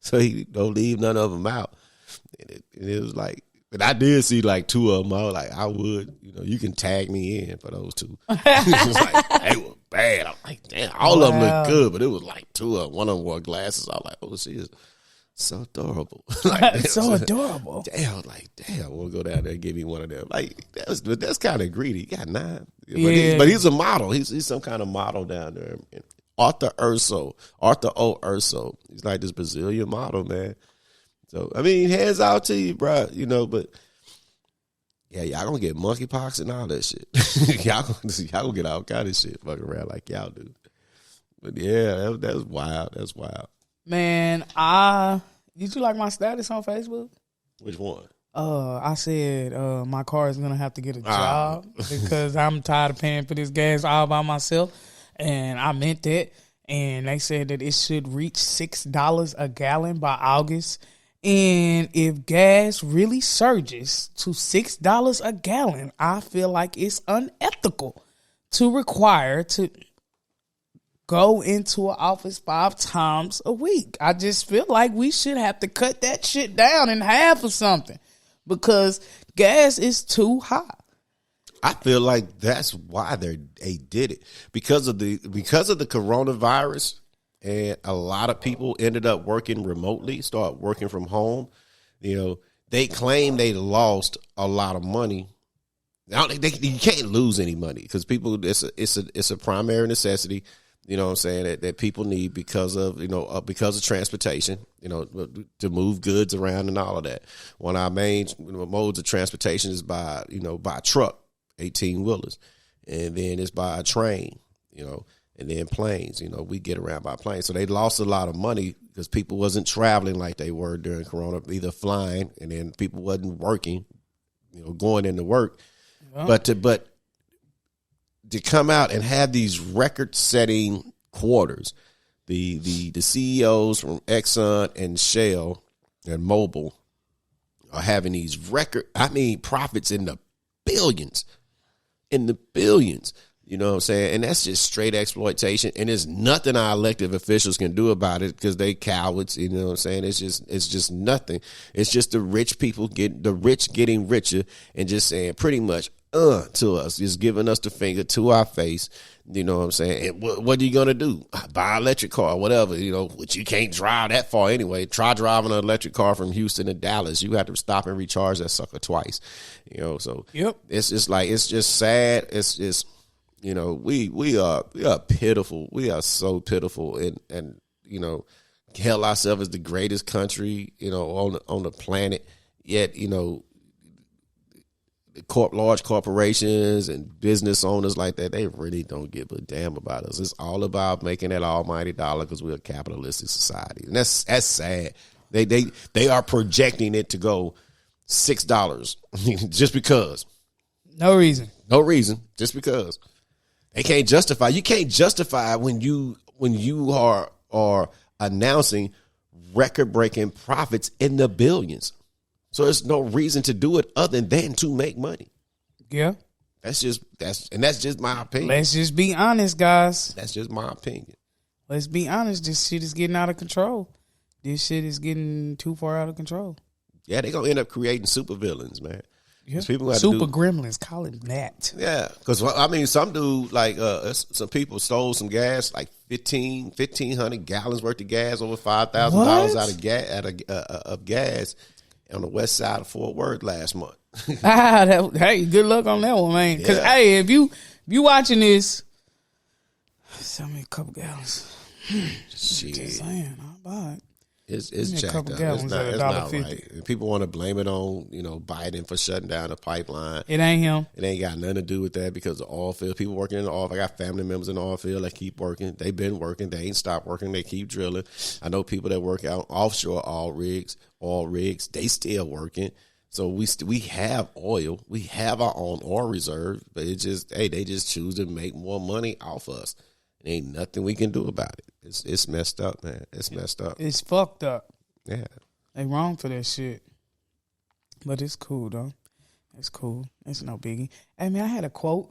so he don't leave none of them out. And it was like, but I did see like 2 of them. I was like, I would, you know, you can tag me in for those 2. It was like, they were bad. I'm like, damn, all of them look good, but it was like 2 of them. One of them wore glasses. I was like, oh, she is so adorable. Like, so adorable. Damn, I was like, damn, we'll go down there and give me one of them. Like, that's kind of greedy. He got 9. But he's a model. He's some kind of model down there. Arthur O. Urso. He's like this Brazilian model, man. So, I mean, hands out to you, bro. You know, but yeah, y'all gonna get monkeypox and all that shit. y'all gonna get all kind of shit fucking around like y'all do. But yeah, that's wild. That's wild. Man, did you like my status on Facebook? Which one? I said my car is gonna have to get a job because I'm tired of paying for this gas all by myself, and I meant that. And they said that it should reach $6 a gallon by August. And if gas really surges to $6 a gallon, I feel like it's unethical to require to go into an office 5 times a week. I just feel like we should have to cut that shit down in half or something because gas is too high. I feel like that's why they did it because of the coronavirus. And a lot of people ended up working remotely, start working from home. You know, they claim they lost a lot of money. Now you can't lose any money because people, it's a primary necessity. You know what I'm saying, that people need because of transportation, you know, to move goods around and all of that. One of our main modes of transportation is by truck, 18-wheelers, and then it's by a train, you know. And then planes, you know, we get around by planes. So they lost a lot of money because people wasn't traveling like they were during Corona, either flying, and then people wasn't working, you know, going into work. Yeah. But to come out and have these record-setting quarters, the CEOs from Exxon and Shell and Mobil are having these profits in the billions. You know what I'm saying? And that's just straight exploitation. And there's nothing our elected officials can do about it because they cowards. You know what I'm saying? It's just nothing. It's just the rich getting richer and just saying pretty much to us, just giving us the finger to our face. You know what I'm saying? And what are you going to do? Buy an electric car, whatever, you know, which you can't drive that far anyway. Try driving an electric car from Houston to Dallas. You have to stop and recharge that sucker twice. You know, so yep. It's just sad. It's just, you know, we are pitiful. We are so pitiful, and you know, hail ourselves as the greatest country, you know, on the planet. Yet, you know, large corporations and business owners like that, they really don't give a damn about us. It's all about making that almighty dollar because we're a capitalistic society, and that's sad. They are projecting it to go $6 just because. No reason, just because. They can't justify. You can't justify when you are announcing record-breaking profits in the billions. So there's no reason to do it other than to make money. Yeah. That's just my opinion. Let's just be honest, guys. That's just my opinion. Let's be honest. This shit is getting out of control. This shit is getting too far out of control. Yeah, they're going to end up creating supervillains, man. Yeah. People Super gremlins, call him that. Yeah, because, I mean, some dude, like, some people stole some gas, like 1,500 gallons worth of gas, over $5,000 out of gas on the west side of Fort Worth last month. Hey, good luck on that one, man. Because, hey, if you watching this, sell me a couple gallons. Shit. Just saying, I'll buy it. It's jacked up. It's not right. And people want to blame it on, Biden for shutting down the pipeline. It ain't him. It ain't got nothing to do with that because the oil field, people working in the oil. I got family members in the oil field that keep working. They've been working. They ain't stopped working. They keep drilling. I know people that work out offshore oil rigs. They still working. So we have oil. We have our own oil reserve, but they just choose to make more money off us. Ain't nothing we can do about it. It's messed up, man. It's messed up. It's fucked up. Yeah. They wrong for that shit. But it's cool, though. It's cool. It's no biggie. Hey, man, I had a quote.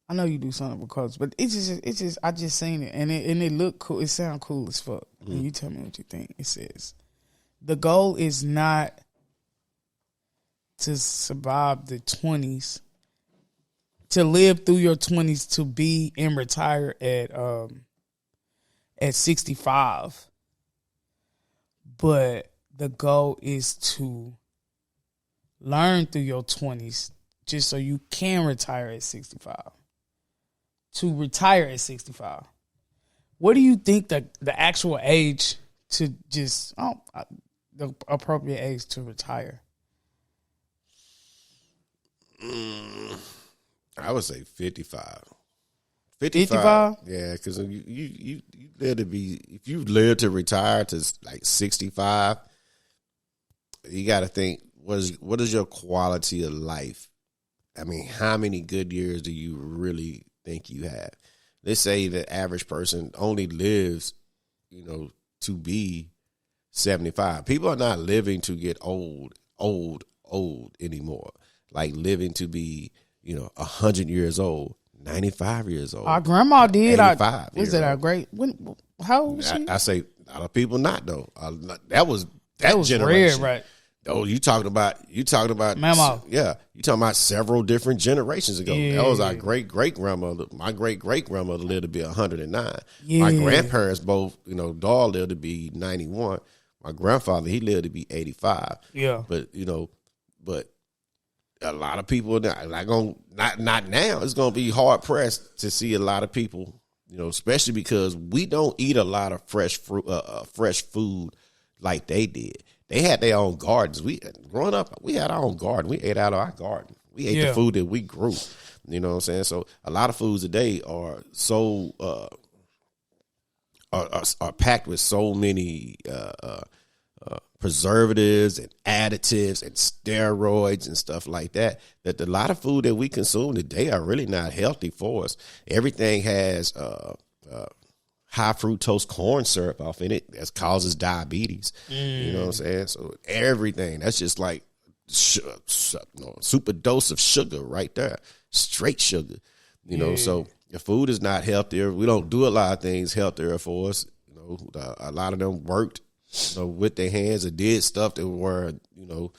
I know you do something with quotes, but it's just I just seen it, and it looked cool. It sound cool as fuck. And you tell me what you think. It says, the goal is not to survive the 20s, to live through your 20s, to be and retire at 65. But the goal is to learn through your 20s just so you can retire at 65. To retire at 65. What do you think the actual age to just, the appropriate age to retire? I would say 55. 55? Yeah, because you live to be, if you live to retire to like 65, you got to think, what is your quality of life? I mean, how many good years do you really think you have? Let's say the average person only lives, to be 75. People are not living to get old anymore. Like living to be, 100 years old, 95 years old. Our grandma did. 85 was that our great? How old was she? I say a lot of people not though. That was rare, generation, right? Oh, you talking about Mama. Yeah, you talking about several different generations ago. Yeah. That was our great grandmother. My great grandmother lived to be 109. Yeah. My grandparents both, Dahl lived to be 91. My grandfather, he lived to be 85. Yeah, but a lot of people not now. It's gonna be hard pressed to see a lot of people, especially because we don't eat a lot of fresh food like they did. They had their own gardens. Growing up, we had our own garden. We ate out of our garden. We ate the food that we grew. You know what I'm saying? So a lot of foods today are so are packed with so many preservatives and additives and steroids and stuff like that a lot of food that we consume today are really not healthy for us. Everything has high fructose corn syrup off in it that causes diabetes. You know what I'm saying? So everything, that's just like super dose of sugar right there, straight sugar. So the food is not healthier. We don't do a lot of things healthier for us. A lot of them worked with their hands and did stuff that were, you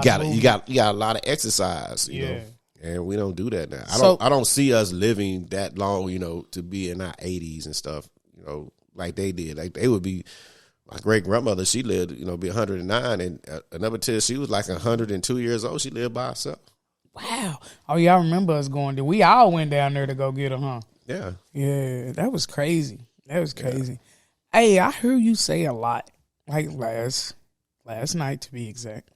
got a lot of exercise, you know, and we don't do that now. I don't see us living that long, to be in our 80s and stuff, like they did. Like they would be, my great grandmother, she lived, be 109, and another till she was like 102 years old. She lived by herself. Wow. Oh, y'all remember us going there? We all went down there to go get her, huh? Yeah. Yeah, that was crazy. Yeah. Hey, I heard you say a lot, like last night to be exact.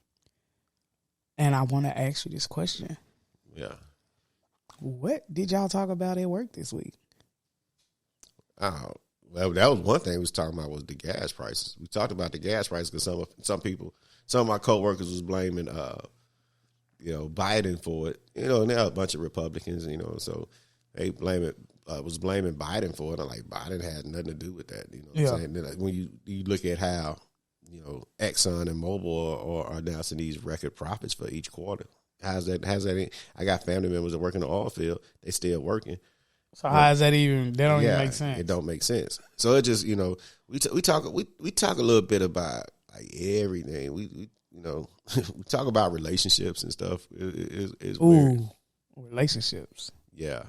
And I want to ask you this question. Yeah. What did y'all talk about at work this week? Well, that was one thing we was talking about was the gas prices. We talked about the gas prices because some of my coworkers was blaming, Biden for it. And there are a bunch of Republicans, so they was blaming Biden for it. I'm like, Biden had nothing to do with that. What I'm saying? Then, when you look at how, Exxon and Mobil are announcing these record profits for each quarter. How's that? I got family members that work in the oil field. They still working. So how is that even? That don't even make sense. It don't make sense. So it just, we talk a little bit about like everything. We we talk about relationships and stuff. It's weird. Relationships. Yeah.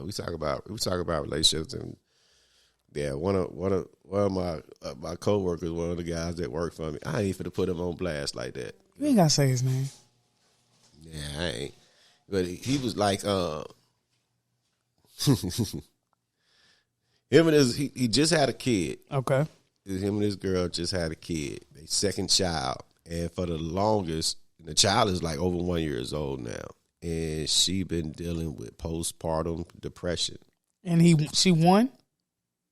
We talk about relationships, and one of my coworkers, one of the guys that work for me. I ain't even to put him on blast like that. You ain't gotta say his name. Yeah, I ain't. But he was like, him and he just had a kid. Okay. Him and his girl just had a kid, their second child, and for the longest, the child is like over 1 year old now, and she been dealing with postpartum depression. And she won.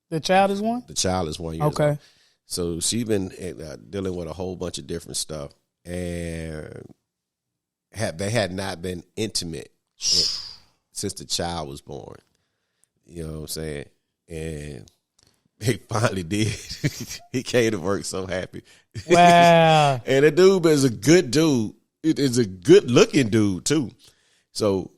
The child is one. The child is 1 year old. Okay. So she been dealing with a whole bunch of different stuff, and they had not been intimate since the child was born. You know what I'm saying? And he finally did. He came to work so happy. Wow. And the dude is a good dude. It is a good looking dude too. So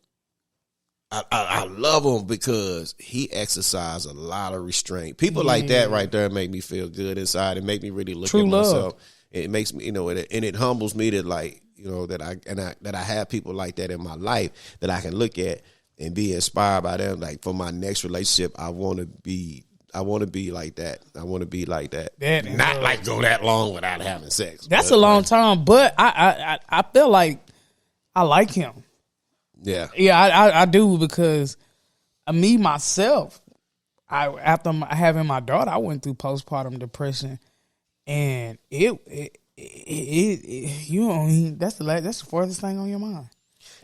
I love him because he exercised a lot of restraint. People like that right there make me feel good inside and make me really look at myself. It makes me, and it humbles me that that I have people like that in my life that I can look at and be inspired by them. Like for my next relationship, I want to be like that. I want to be like that. Not like go that long without having sex. That's a long time, but I feel like I like him. Yeah. Yeah, I do, because me myself, after having my daughter, I went through postpartum depression, and that's the farthest thing on your mind.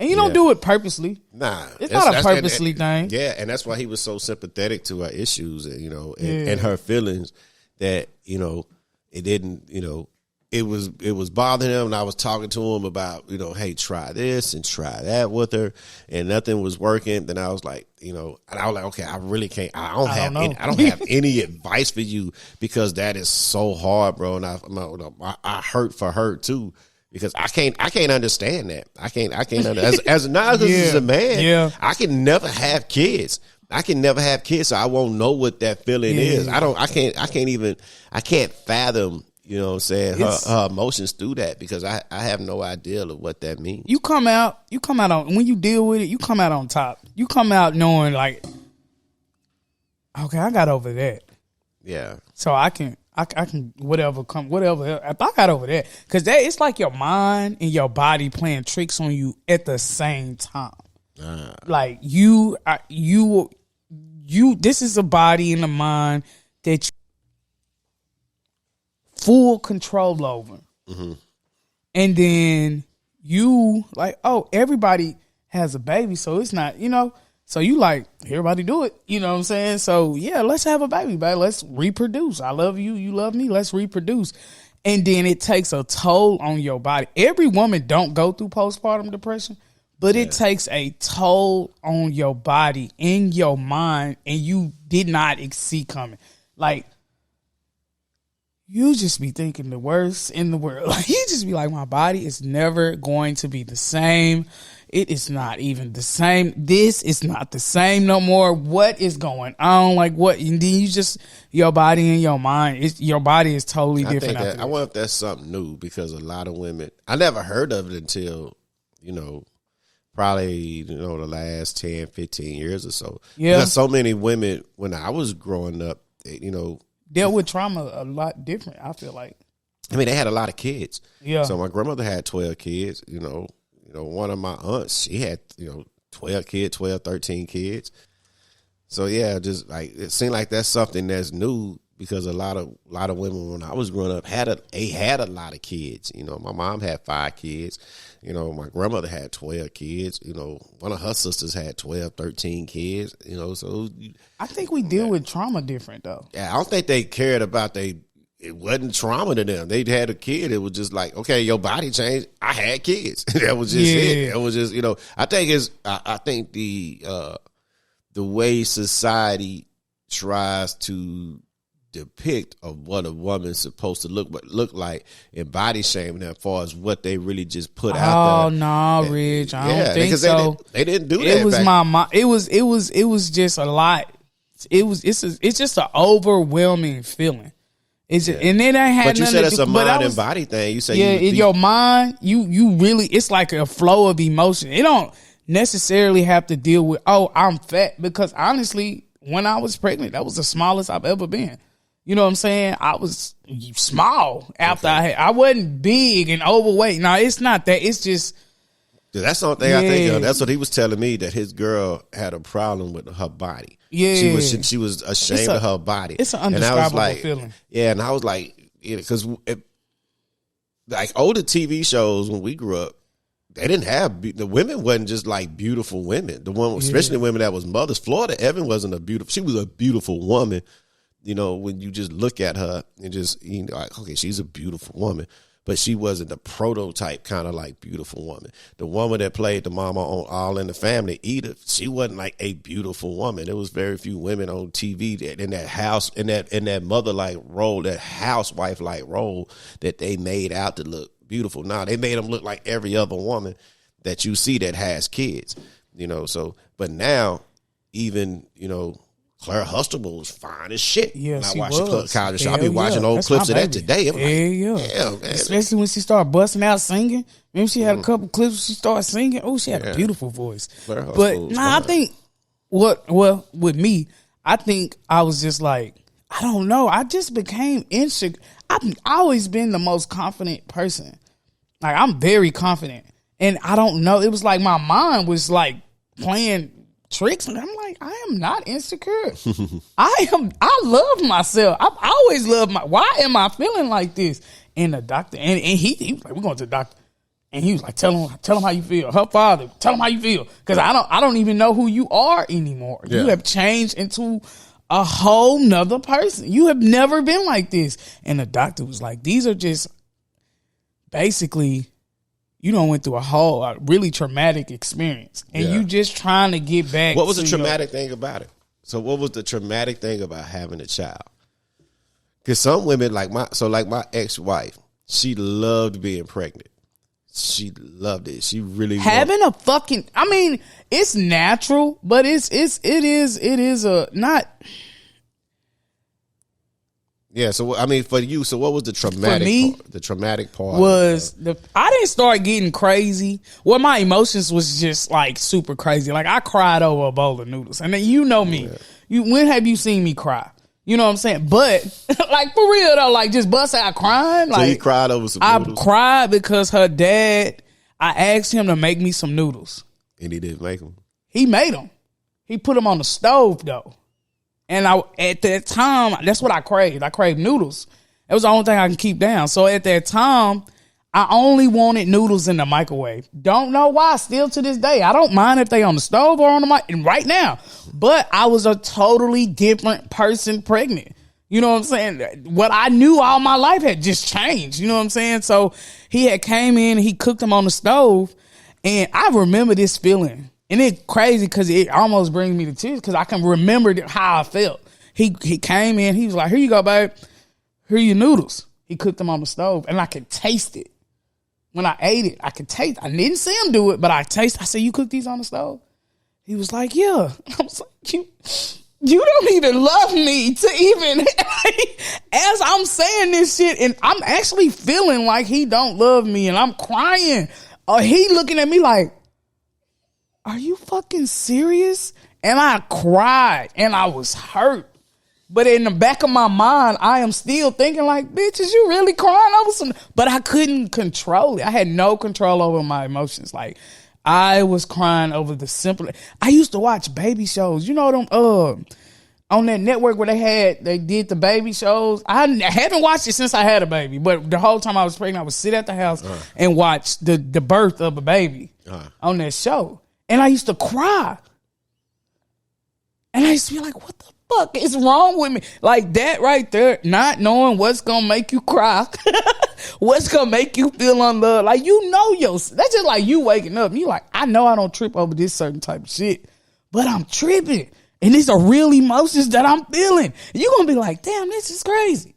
And you don't do it purposely. Nah. It's not a purposely thing. Yeah, and that's why he was so sympathetic to her issues, and her feelings, that, it didn't, it was bothering him, and I was talking to him about, hey, try this and try that with her, and nothing was working. Then I was like, and I was like, okay, I really can't. I don't have any advice for you, because that is so hard, bro. And I hurt for her too, because I can't understand that. I can't as not as a man. Yeah. I can never have kids. So I won't know what that feeling is. I can't fathom. You know what I'm saying? Her emotions through that, because I have no idea of what that means. You come out on, when you deal with it, you come out on top. You come out knowing like, okay, I got over that. Yeah. So I can whatever. If I got over that, because it's like your mind and your body playing tricks on you at the same time. Like this is a body and a mind that you full control over. Mm-hmm. And then you like, oh, everybody has a baby, so it's not, so you like, everybody do it, you know what I'm saying? So yeah, let's have a baby, baby. Let's reproduce. I love you, you love me, let's reproduce. And then it takes a toll on your body. Every woman don't go through postpartum depression, but it takes a toll on your body, in your mind, and you did not see coming. Like, you just be thinking the worst in the world. Like, you just be like, my body is never going to be the same. It is not even the same. This is not the same no more. What is going on? Like, what? And then you just, your body and your mind, your body is totally different. I wonder if that's something new, because a lot of women, I never heard of it until, probably, the last 10, 15 years or so. Yeah. Because so many women, when I was growing up, dealt with trauma a lot different, I feel like. I mean, they had a lot of kids. Yeah. So my grandmother had 12 kids. One of my aunts, she had 12 kids, 12, 13 kids. So yeah, just like it seemed like that's something that's new, because a lot of women when I was growing up had a lot of kids. My mom had 5 kids. My grandmother had 12 kids. One of her sisters had 12, 13 kids. So I think we deal with trauma different though. Yeah, I don't think they cared about it wasn't trauma to them. They had a kid. It was just like, okay, your body changed. I had kids. That was just it. It was just, I think the way society tries to depict of what a woman's supposed to look like and body shaming them as far as what they really just put out there. Oh no, Rich, I don't think so. They didn't do that. It was my mom. It was just a lot. It's just an overwhelming feeling. It's just, and then I had. But you said it's a mind and body thing. You say in your mind, you really, it's like a flow of emotion. It don't necessarily have to deal with, oh, I'm fat, because honestly, when I was pregnant, that was the smallest I've ever been. You know what I'm saying? I was small after I wasn't big and overweight. No, it's not that. It's just. That's the only thing I think of. That's what he was telling me, that his girl had a problem with her body. Yeah. She was ashamed of her body. It's an undescribable feeling. Yeah, and I was like, because like older TV shows when we grew up, they didn't have, the women wasn't just like beautiful women. The one, especially the women that was mothers. Florida Evan wasn't she was a beautiful woman. You know, when you just look at her and just, you know, like, okay, she's a beautiful woman, but she wasn't the prototype kind of like beautiful woman. The woman that played the mama on All in the Family, Edith, she wasn't like a beautiful woman. There was very few women on TV that in that house, in that mother-like role, that housewife-like role, that they made out to look beautiful. Now they made them look like every other woman that you see that has kids, you know. So, but now, even, you know, Claire Huxtable was fine as shit. Yeah, I she watched was. College Show. I be watching old clips of that today. I'm like, yeah, man. Especially when she started busting out singing. Maybe she had a couple clips when she started singing. Oh, she had a beautiful voice. But I think with me, I think I was just like, I don't know. I just became insecure. I've always been the most confident person. Like, I'm very confident. And I don't know. It was like my mind was like playing tricks, and I'm like, I am not insecure. I love myself. I've always loved why am I feeling like this? And the doctor, and he was like, we're going to the doctor. And he was like, tell him how you feel. Her father, tell him how you feel. Because I don't even know who you are anymore. Yeah. You have changed into a whole nother person. You have never been like this. And the doctor was like, these are just basically, you done went through a really traumatic experience, and you just trying to get back. What was the traumatic thing about it? So what was the traumatic thing about having a child? Because some women, like my ex-wife, she loved being pregnant. She loved it. She really having a fucking. I mean, it's natural, but it is a not. Yeah, so I mean, for you, so what was the traumatic? For me, the traumatic part was I didn't start getting crazy. Well, my emotions was just like super crazy. Like, I cried over a bowl of noodles, and then, you know me. Yeah. When have you seen me cry? You know what I'm saying? But like, for real though, like, just bust out crying. Like, so you cried over some noodles? I cried because her dad. I asked him to make me some noodles, and he didn't make them. He made them. He put them on the stove though. And at that time, that's what I craved. I craved noodles. It was the only thing I can keep down. So at that time, I only wanted noodles in the microwave. Don't know why. Still to this day, I don't mind if they on the stove or on the mic right now. But I was a totally different person pregnant. You know what I'm saying? What I knew all my life had just changed. You know what I'm saying? So he had came in, he cooked them on the stove, and I remember this feeling. And it's crazy because it almost brings me to tears because I can remember how I felt. He came in, he was like, here you go, babe. Here are your noodles. He cooked them on the stove, and I could taste it. When I ate it, I could taste. I didn't see him do it, but I tasted. I said, you cooked these on the stove? He was like, yeah. I was like, you don't even love me to even, as I'm saying this shit, and I'm actually feeling like he don't love me, and I'm crying. He looking at me like, are you fucking serious? And I cried, and I was hurt. But in the back of my mind, I am still thinking like, bitch, is you really crying over some? But I couldn't control it. I had no control over my emotions. Like, I was crying over the simple. I used to watch baby shows. You know them on that network where they did the baby shows. I haven't watched it since I had a baby, but the whole time I was pregnant, I would sit at the house and watch the birth of a baby on that show. And I used to cry. And I used to be like, what the fuck is wrong with me? Like, that right there, not knowing what's going to make you cry, what's going to make you feel unloved. Like, you know that's just like you waking up. And you like, I know I don't trip over this certain type of shit, but I'm tripping. And these are real emotions that I'm feeling. And you're going to be like, damn, this is crazy.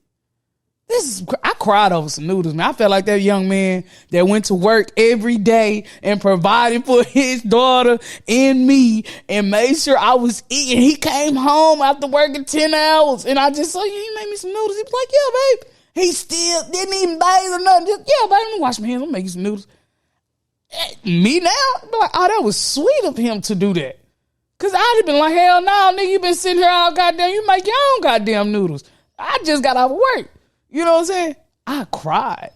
I cried over some noodles, man. I felt like that young man that went to work every day and provided for his daughter and me and made sure I was eating. He came home after working 10 hours and I just said, you made me some noodles. He was like, yeah, babe. He still didn't even bathe or nothing. Just, yeah, babe, let me wash my hands. I'm making some noodles. Me now? Be like, oh, that was sweet of him to do that. Cause I'd have been like, hell no, nigga, you been sitting here all goddamn, you make your own goddamn noodles. I just got out of work. You know what I'm saying? I cried.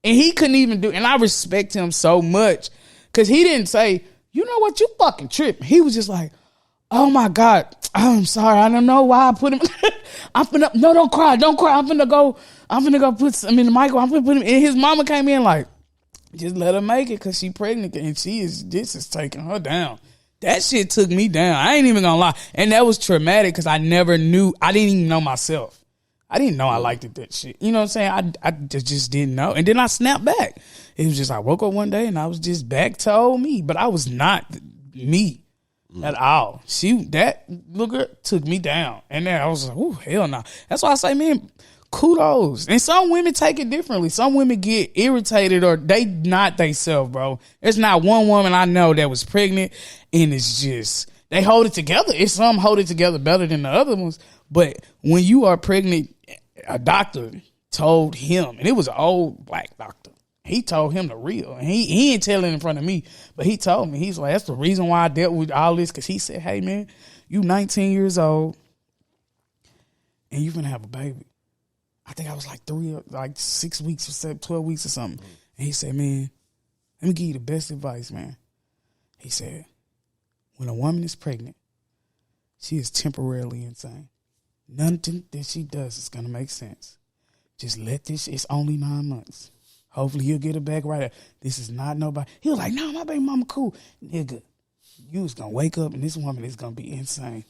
And he couldn't even do it. And I respect him so much. Because he didn't say, you know what, you fucking tripping. He was just like, oh my God, I'm sorry. I don't know why I put him. No, don't cry. Don't cry. I'm finna go put some in the microwave. I'm finna put him. And his mama came in like, just let her make it because she pregnant. And this is taking her down. That shit took me down. I ain't even gonna lie. And that was traumatic because I never knew. I didn't even know myself. I didn't know I liked that shit. You know what I'm saying? I just didn't know. And then I snapped back. It was just I woke up one day and I was just back to old me. But I was not me at all. That looker took me down. And then I was like, oh, hell no. That's why I say, man, kudos. And some women take it differently. Some women get irritated or they not themselves, bro. There's not one woman I know that was pregnant and it's just, they hold it together. It's some hold it together better than the other ones. But when you are pregnant, a doctor told him, and it was an old black doctor. He told him the real. And he ain't telling in front of me, but he told me. He's like, that's the reason why I dealt with all this. Because he said, hey, man, you 19 years old, and you're going to have a baby. I think I was like 6 weeks or 12 weeks or something. And he said, man, let me give you the best advice, man. He said, when a woman is pregnant, she is temporarily insane. Nothing that she does is going to make sense. Just let this, it's only 9 months. Hopefully he'll get it back right. This is not nobody. He was like, no, my baby mama cool. Nigga, you was going to wake up and this woman is going to be insane.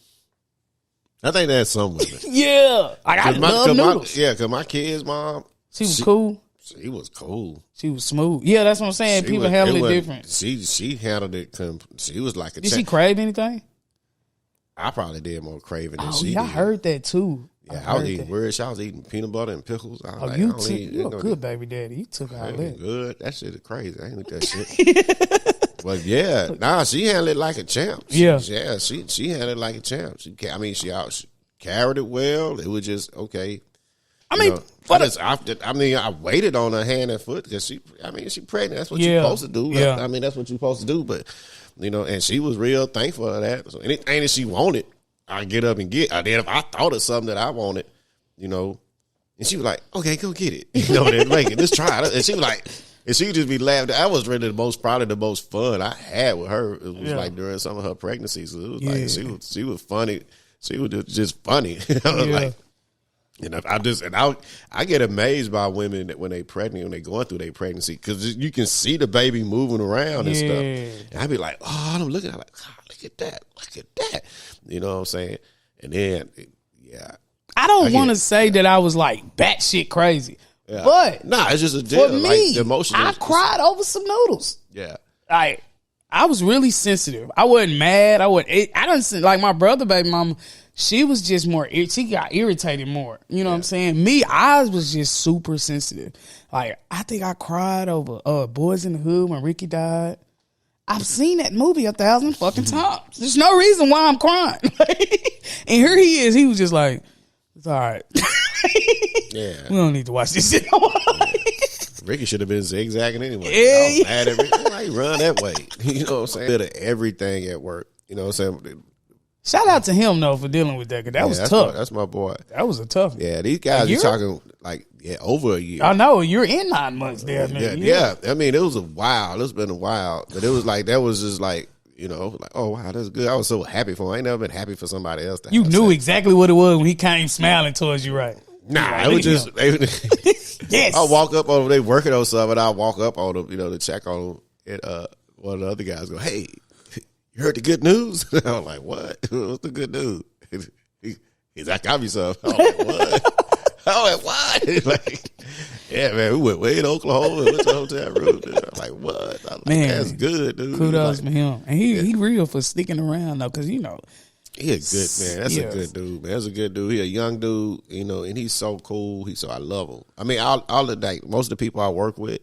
I think that's some women. Yeah. I love noodles. Because my kid's mom. She was cool. She was cool. She was smooth. Yeah, that's what I'm saying. People handle it different. She handled it. She was like a Did she crave anything? I probably did more craving than she did. I heard that too. Yeah, I was eating weird shit. I was eating peanut butter and pickles. I was you a good baby daddy. You took all that. Good. That shit is crazy. I ain't with that shit. But yeah, she handled it like a champ. She handled it like a champ. She carried it well. It was just okay. I waited on her hand and foot because she pregnant. That's what you're supposed to do. Yeah. I mean, that's what you're supposed to do. But and she was real thankful for that. So anything that she wanted, I get up and get. Then if I thought of something that I wanted, and she was like, "Okay, go get it." Then make it. Let's try it. And she was like, and she would just be laughing. That was really probably the most fun I had with her. It was like during some of her pregnancies. It was like she was funny. She was just funny. Like. I get amazed by women that when they pregnant, when they going through their pregnancy, because you can see the baby moving around and stuff. And I be like, oh, I'm looking, I'm like, look at that. You know what I'm saying? And then, I don't want to say that I was like batshit crazy, but it's just a deal. For me, like, the emotion I cried over some noodles. Yeah, like I was really sensitive. I wasn't mad. I don't like my brother, baby mama. She was just more, she got irritated more. You know what I'm saying? Me, I was just super sensitive. Like, I think I cried over Boys in the Hood when Ricky died. I've seen that movie 1,000 fucking times. There's no reason why I'm crying. And here he is. He was just like, it's all right. We don't need to watch this shit. Ricky should have been zigzagging anyway. I was mad at Ricky. Why you run that way? You know what I'm saying? Did everything at work. You know what I'm saying? Shout out to him though for dealing with that, because that was tough. That's my boy. That was a tough one. Yeah, these guys are talking like over a year. I know you're in 9 months there. Yeah. I mean, it was a while. It's been a while, but it was like that was just like like, oh wow, that's good. I was so happy for him. I ain't never been happy for somebody else. You knew exactly what it was when he came smiling towards you, right? Nah, it was just yes. I walk up on them. They working on something. I walk up on them, to check on them. And one of the other guys go, "Hey, you heard the good news?" I'm like, "What? What's the good news?" He's like, "Got me some." I'm like, "What?" I'm like, "What?" Like, yeah, man, we went way in Oklahoma. Went to the hotel room. I'm like, "What?" I'm like, man, that's good, dude. Kudos to him, and he real for sticking around though, because He a good man. That's a good dude, man. That's a good dude. He a young dude, and he's so cool. I love him. I mean, most of the people I work with,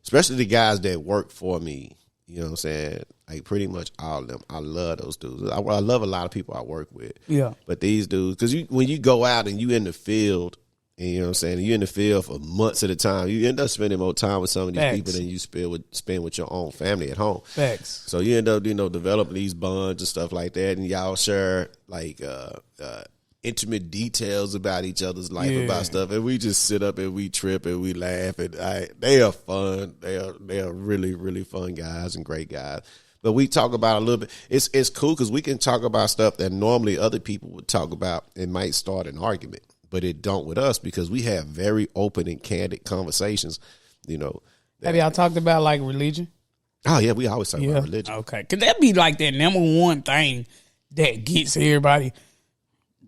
especially the guys that work for me, you know what I'm saying? Like pretty much all of them. I love those dudes. I love a lot of people I work with. Yeah. But these dudes, because when you go out and you in the field, and you know what I'm saying, you in the field for months at a time, you end up spending more time with some of these people than you spend with your own family at home. Facts. So you end up, developing these bonds and stuff like that, and y'all share like intimate details about each other's life, about stuff, and we just sit up and we trip and we laugh, and they are fun. They are really, really fun guys and great guys. But we talk about a little bit. It's cool because we can talk about stuff that normally other people would talk about and might start an argument. But it don't with us because we have very open and candid conversations, Have y'all talked about like religion? Oh yeah, we always talk about religion. Okay, because that be like that number one thing that gets everybody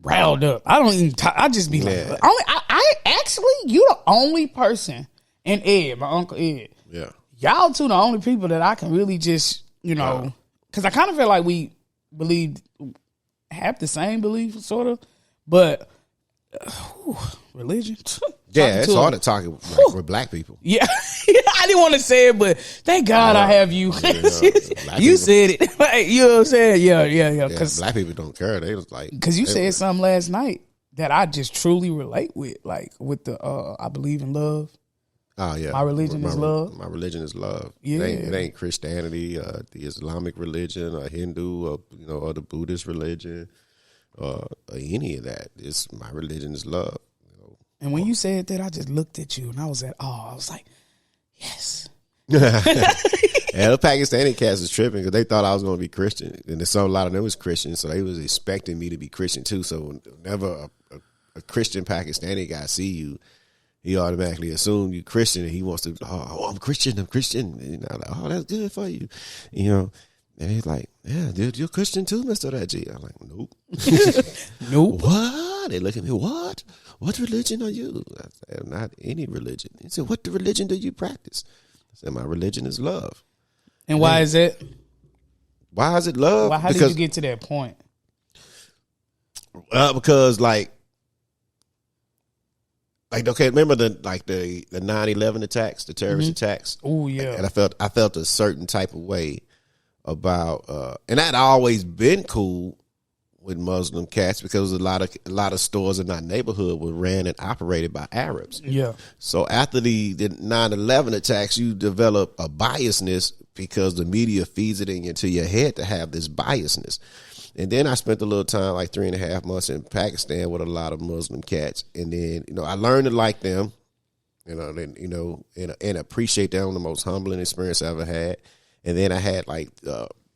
riled up. I don't even talk. I just be like, I actually, you the only person, and Ed, my uncle Ed. Yeah. Y'all two the only people that I can really just, because I kind of feel like we have the same belief, sort of, but religion. Yeah, it's hard to talk with black people. Yeah, I didn't want to say it, but thank God I have you. You said it. Like, you know what I'm saying? Yeah. Because black people don't care. They was like, because you said something last night that I just truly relate with, like with the I believe in love. Oh yeah, my religion is love. My religion is love. Yeah, it ain't Christianity, the Islamic religion, or Hindu, or the Buddhist religion. Any of that. It's my religion is love. And when you said that, I just looked at you and I was like, yes. Yeah, the Pakistani cats was tripping because they thought I was going to be Christian, and so a lot of them was Christian, so they was expecting me to be Christian too. So whenever a Christian Pakistani guy see you, he automatically assume you Christian, and he wants to. Oh, I'm Christian. And I'm like, oh, that's good for you, And he's like, yeah, dude, you're Christian too, Mr. Reggie. I'm like, nope. Nope. What? They look at me, what? What religion are you? I said, not any religion. He said, what religion do you practice? I said, my religion is love. And why is it? Why is it love? How did you get to that point? Because okay, remember the 9/11 attacks, the terrorist attacks? Oh yeah. And I felt a certain type of way about and I'd always been cool with Muslim cats because a lot of stores in our neighborhood were ran and operated by Arabs. Yeah. So after the 9/11 attacks, you develop a biasness because the media feeds it into your head to have this biasness. And then I spent a little time, like 3.5 months in Pakistan with a lot of Muslim cats, and then I learned to like them, and appreciate them. The most humbling experience I ever had. And then I had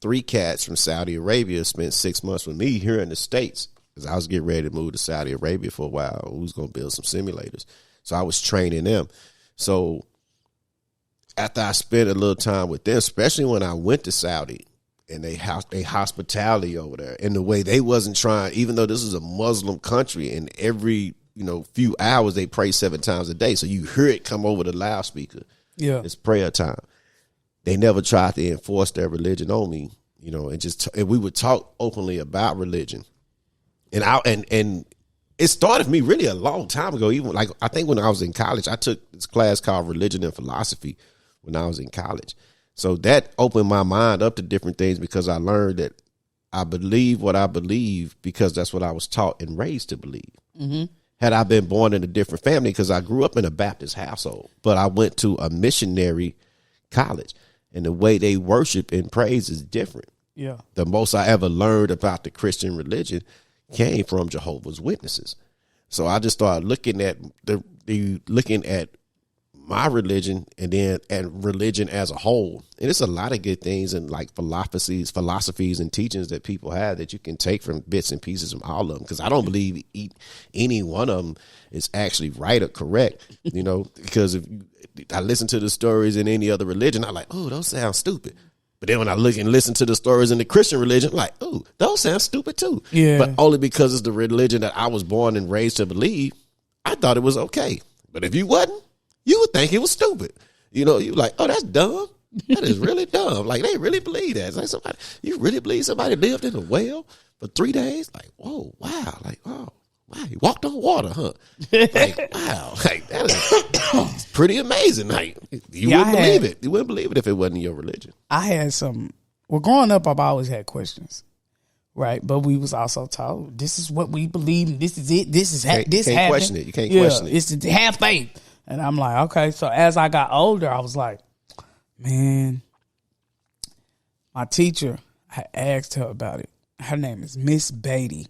3 cats from Saudi Arabia spent 6 months with me here in the States because I was getting ready to move to Saudi Arabia for a while. We was going to build some simulators. So I was training them. So after I spent a little time with them, especially when I went to Saudi and they hospitality over there and the way they wasn't trying, even though this is a Muslim country and every, few hours they pray 7 times a day. So you hear it come over the loudspeaker. Yeah. It's prayer time. They never tried to enforce their religion on me, and we would talk openly about religion. And it started for me really a long time ago. Even I think when I was in college, I took this class called Religion and Philosophy when I was in college. So that opened my mind up to different things because I learned that I believe what I believe because that's what I was taught and raised to believe. Mm-hmm. Had I been born in a different family, because I grew up in a Baptist household, but I went to a missionary college. And the way they worship and praise is different. Yeah. The most I ever learned about the Christian religion came from Jehovah's Witnesses. So I just started looking at looking at my religion and religion as a whole. And it's a lot of good things and philosophies and teachings that people have that you can take from bits and pieces from all of them. Because I don't believe any one of them is actually right or correct, because if I listen to the stories in any other religion, I'm like, oh, those sound stupid. But then when I look and listen to the stories in the Christian religion, I'm like, oh, those sound stupid too. Yeah. But only because it's the religion that I was born and raised to believe, I thought it was okay. But if you wasn't, you would think it was stupid. You like, oh, that's dumb. That is really dumb. Like, they really believe that. It's like, somebody, you really believe somebody lived in a well for 3 days? Like, whoa, wow. Like, oh, wow, he walked on water, huh? Like, wow. Like, that is pretty amazing. Like, you wouldn't believe it. You wouldn't believe it if it wasn't your religion. I had some, well, growing up, I've always had questions. Right, but we was also taught this is what we believe. This is it. This is this can't happened. Question it. You can't question it. It's to have faith. And I'm like, okay. So as I got older, I was like, man, my teacher, I asked her about it. Her name is Miss Beatty.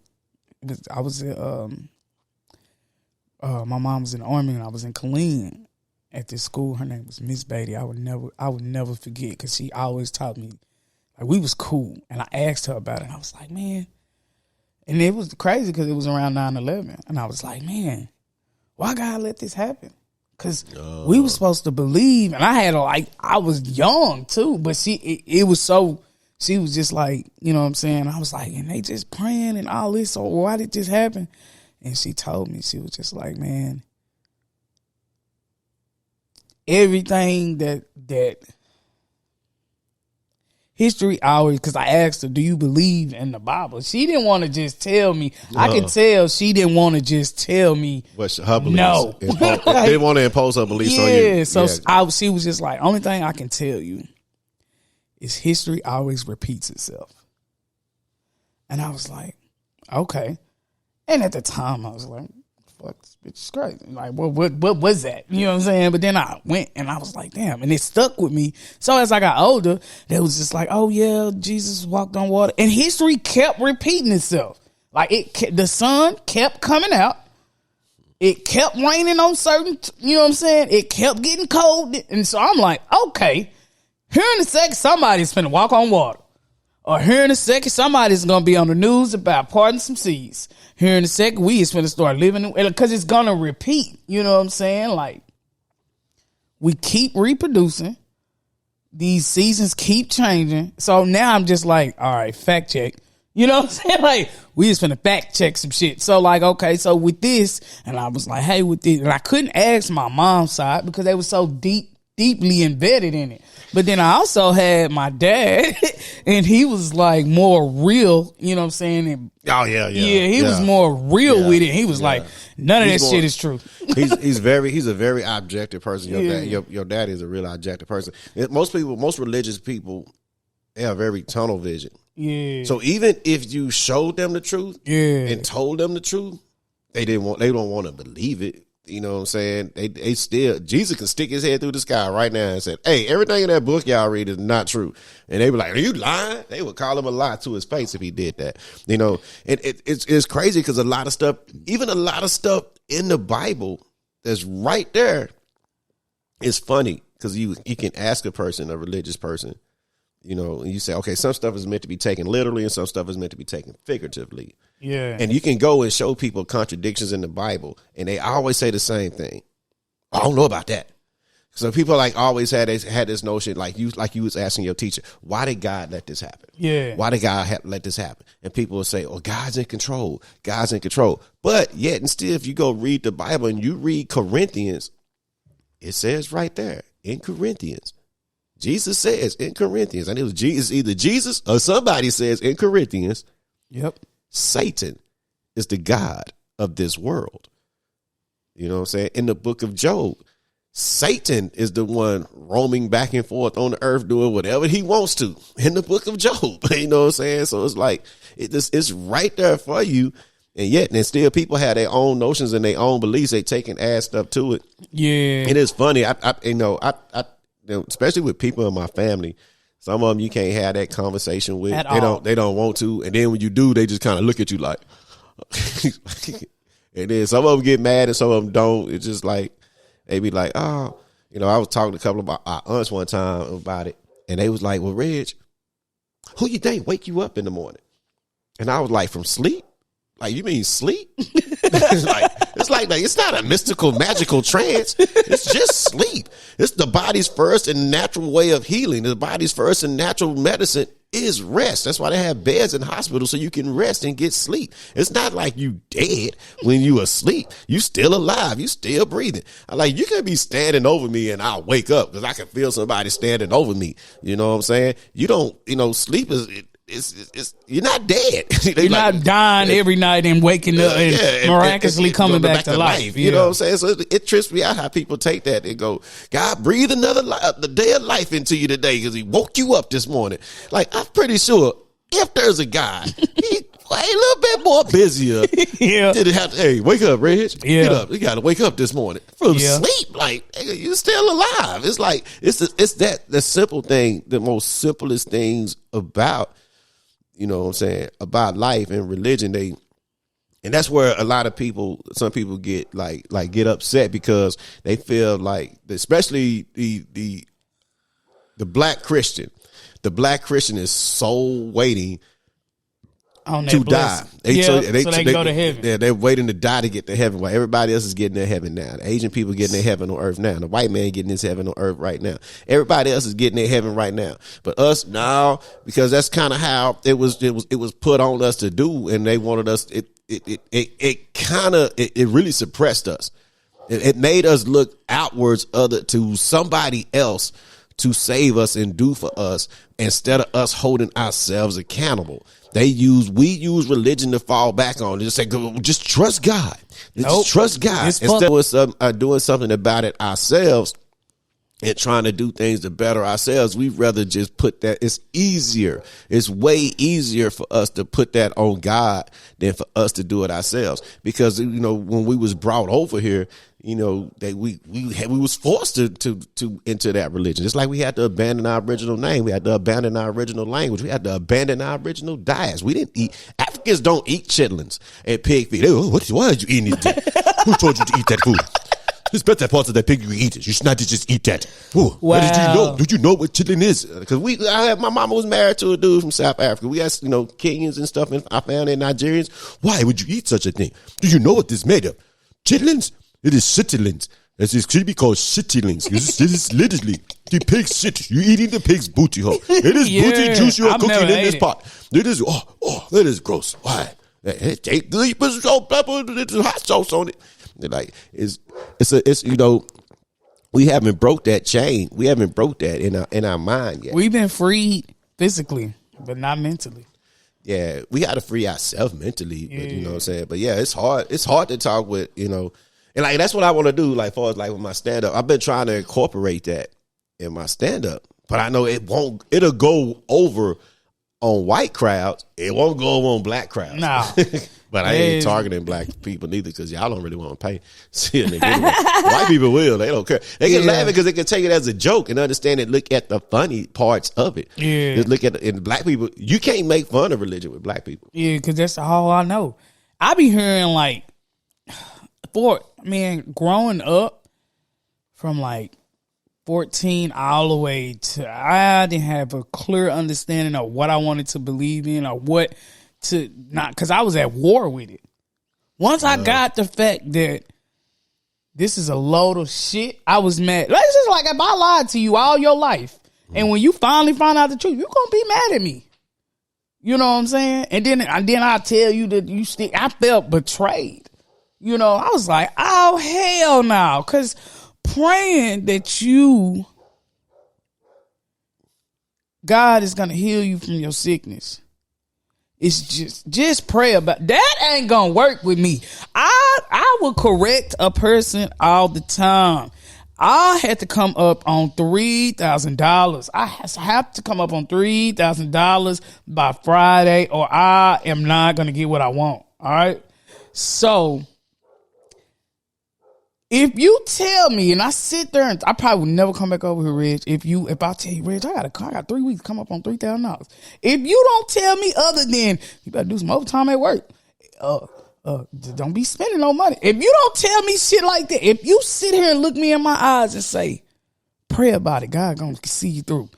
I was my mom was in the Army and I was in Kolord at this school. Her name was Miss Beatty. I would never forget because she always taught me. Like, we was cool. And I asked her about it. And I was like, man. And it was crazy because it was around 9/11. And I was like, man, why God let this happen? Because we were supposed to believe. And I was young too. But it was so, she was just like, you know what I'm saying? I was like, and they just praying and all this. So why did this happen? And she told me, she was just like, man, everything that history always, because I asked her, do you believe in the Bible? She didn't want to just tell me. I could tell she didn't want to just tell me. What's her beliefs? No. They didn't want to impose her beliefs on you. Yeah, so she was just like, only thing I can tell you is history always repeats itself. And I was like, okay. And at the time, I was like, fuck, this bitch is crazy. Like, what was that? You know what I'm saying? But then I went and I was like, damn. And it stuck with me. So as I got older, they was just like, oh, yeah, Jesus walked on water. And history kept repeating itself. Like, the sun kept coming out. It kept raining on certain, you know what I'm saying? It kept getting cold. And so I'm like, okay, here in a second, somebody's finna walk on water. Or here in a second, somebody's going to be on the news about parting some seas. Here in a second, we is finna start living, because it's going to repeat. You know what I'm saying? Like, we keep reproducing. These seasons keep changing. So now I'm just like, all right, fact check. You know what I'm saying? Like, we just finna fact check some shit. So like, okay, so with this, and I was like, hey, with this, and I couldn't ask my mom's side because they were so deeply embedded in it. But then I also had my dad, and he was like more real, you know what I'm saying? And he was more real with it. He was like, none of that shit is true. He's a very objective person. Your dad is a real objective person. Most religious people, they have very tunnel vision. Yeah. So even if you showed them the truth and told them the truth, they don't want to believe it. You know what I'm saying? They still, Jesus can stick his head through the sky right now and say, hey, everything in that book y'all read is not true. And they be like, are you lying? They would call him a lie to his face if he did that. You know, and it's crazy because a lot of stuff in the Bible that's right there is funny because you can ask a religious person, you know, and you say, okay, some stuff is meant to be taken literally and some stuff is meant to be taken figuratively. Yeah. And you can go and show people contradictions in the Bible, and they always say the same thing. I don't know about that. So people like always had this notion, like you was asking your teacher, why did God let this happen? Yeah. Why did God let this happen? And people will say, oh, God's in control. God's in control. But yet and still, if you go read the Bible and you read Corinthians, it says right there in Corinthians, Jesus says in Corinthians, and it was Jesus, either Jesus or somebody says in Corinthians, yep, Satan is the god of this world. You know what I'm saying? In the book of Job, Satan is the one roaming back and forth on the earth doing whatever he wants to in the book of Job. You know what I'm saying? So it's like, it's right there for you. And yet, and still people have their own notions and their own beliefs. They take and add stuff to it. Yeah. And it's funny. I especially with people in my family, some of them you can't have that conversation with. They don't want to. And then when you do, they just kind of look at you like, and then some of them get mad and some of them don't. It's just like, they be like, oh, you know, I was talking to a couple of our aunts one time about it. And they was like, well, Reg, who you think wake you up in the morning? And I was like, from sleep? Like, you mean sleep? It's like it's not a mystical, magical trance. It's just sleep. It's the body's first and natural way of healing. The body's first and natural medicine is rest. That's why they have beds in hospitals so you can rest and get sleep. It's not like you dead when you asleep. You still alive. You still breathing. Like, you can be standing over me and I'll wake up because I can feel somebody standing over me. You know what I'm saying? You don't, sleep is, it's you're not dead. You're not dying every night and waking up and miraculously coming back to life. You know what I'm saying? So it trips me out how people take that and go, God breathe the day of life into you today because he woke you up this morning. Like, I'm pretty sure if there's a God, he a little bit more busier. Did it have to, hey, wake up, Reg. Get up. You got to wake up this morning from sleep. Like, you still alive. It's like, it's the simple thing, the most simplest things about, you know what I'm saying, about life and religion. And that's where a lot of people, some people get get upset because they feel like, especially the black Christian. The black Christian is so waiting to die. So they can go to heaven. Yeah, they're waiting to die to get to heaven while everybody else is getting their heaven now. The Asian people getting their heaven on earth now. The white man getting his heaven on earth right now. Everybody else is getting their heaven right now. But us, no, because that's kind of how it was put on us to do, and they wanted us. It really suppressed us. It made us look outwards to somebody else to save us and do for us instead of us holding ourselves accountable. We use religion to fall back on. Just say, just trust God. Just trust God. Instead of doing something about it ourselves and trying to do things to better ourselves, we'd rather just put that. It's easier. It's way easier for us to put that on God than for us to do it ourselves. Because, when we was brought over here, that we was forced to enter that religion. It's like we had to abandon our original name. We had to abandon our original language. We had to abandon our original diets. We didn't eat. Africans don't eat chitlins and pig feet. Why are you eating it? Who told you to eat that food? It's better parts of that pig you eat it. You should not just eat that. Ooh, wow. What did you know? Did you know what chitlin is? Because my mama was married to a dude from South Africa. We had, Kenyans and stuff, and I found in Nigerians. Why would you eat such a thing? Do you know what this is made of? Chitlins? It is shittlings. It should be called shittlings. This is literally the pig's shit. You eating the pig's booty hole. It is booty juice you are cooking in this pot. It is, that is gross. Why? Take the put some salt, pepper, hot sauce on it. Like, it's we haven't broke that chain. We haven't broke that in our mind yet. We've been freed physically, but not mentally. Yeah, we got to free ourselves mentally. But, you know what I'm saying? But yeah, it's hard. It's hard to talk with, and like, that's what I want to do. Like, far as like with my stand up, I've been trying to incorporate that in my stand up, but I know it won't. It'll go over on white crowds. It won't go over on black crowds. No, but I ain't targeting black people neither because y'all don't really want to pay. White people will. They don't care. They can laugh because they can take it as a joke and understand it. Look at the funny parts of it. Yeah, just look at and black people. You can't make fun of religion with black people. Yeah, because that's all I know. I be hearing like, growing up from like 14 all the way to, I didn't have a clear understanding of what I wanted to believe in or what to not, because I was at war with it. Once I got the fact that this is a load of shit, I was mad. It's just like if I lied to you all your life, and when you finally find out the truth, you're gonna be mad at me. You know what I'm saying? And then I tell you that you still. I felt betrayed. I was like, oh, hell no. Because praying that God is going to heal you from your sickness. It's just pray about that. Ain't going to work with me. I will correct a person all the time. I had to come up on $3,000. I have to come up on $3,000 by Friday or I am not going to get what I want. All right. So if you tell me and I sit there and I probably would never come back over here, Reg. If I tell you, Reg, I got a car, I got 3 weeks to come up on $3,000. If you don't tell me other than you better do some overtime at work, don't be spending no money. If you don't tell me shit like that, if you sit here and look me in my eyes and say, pray about it, God gonna see you through,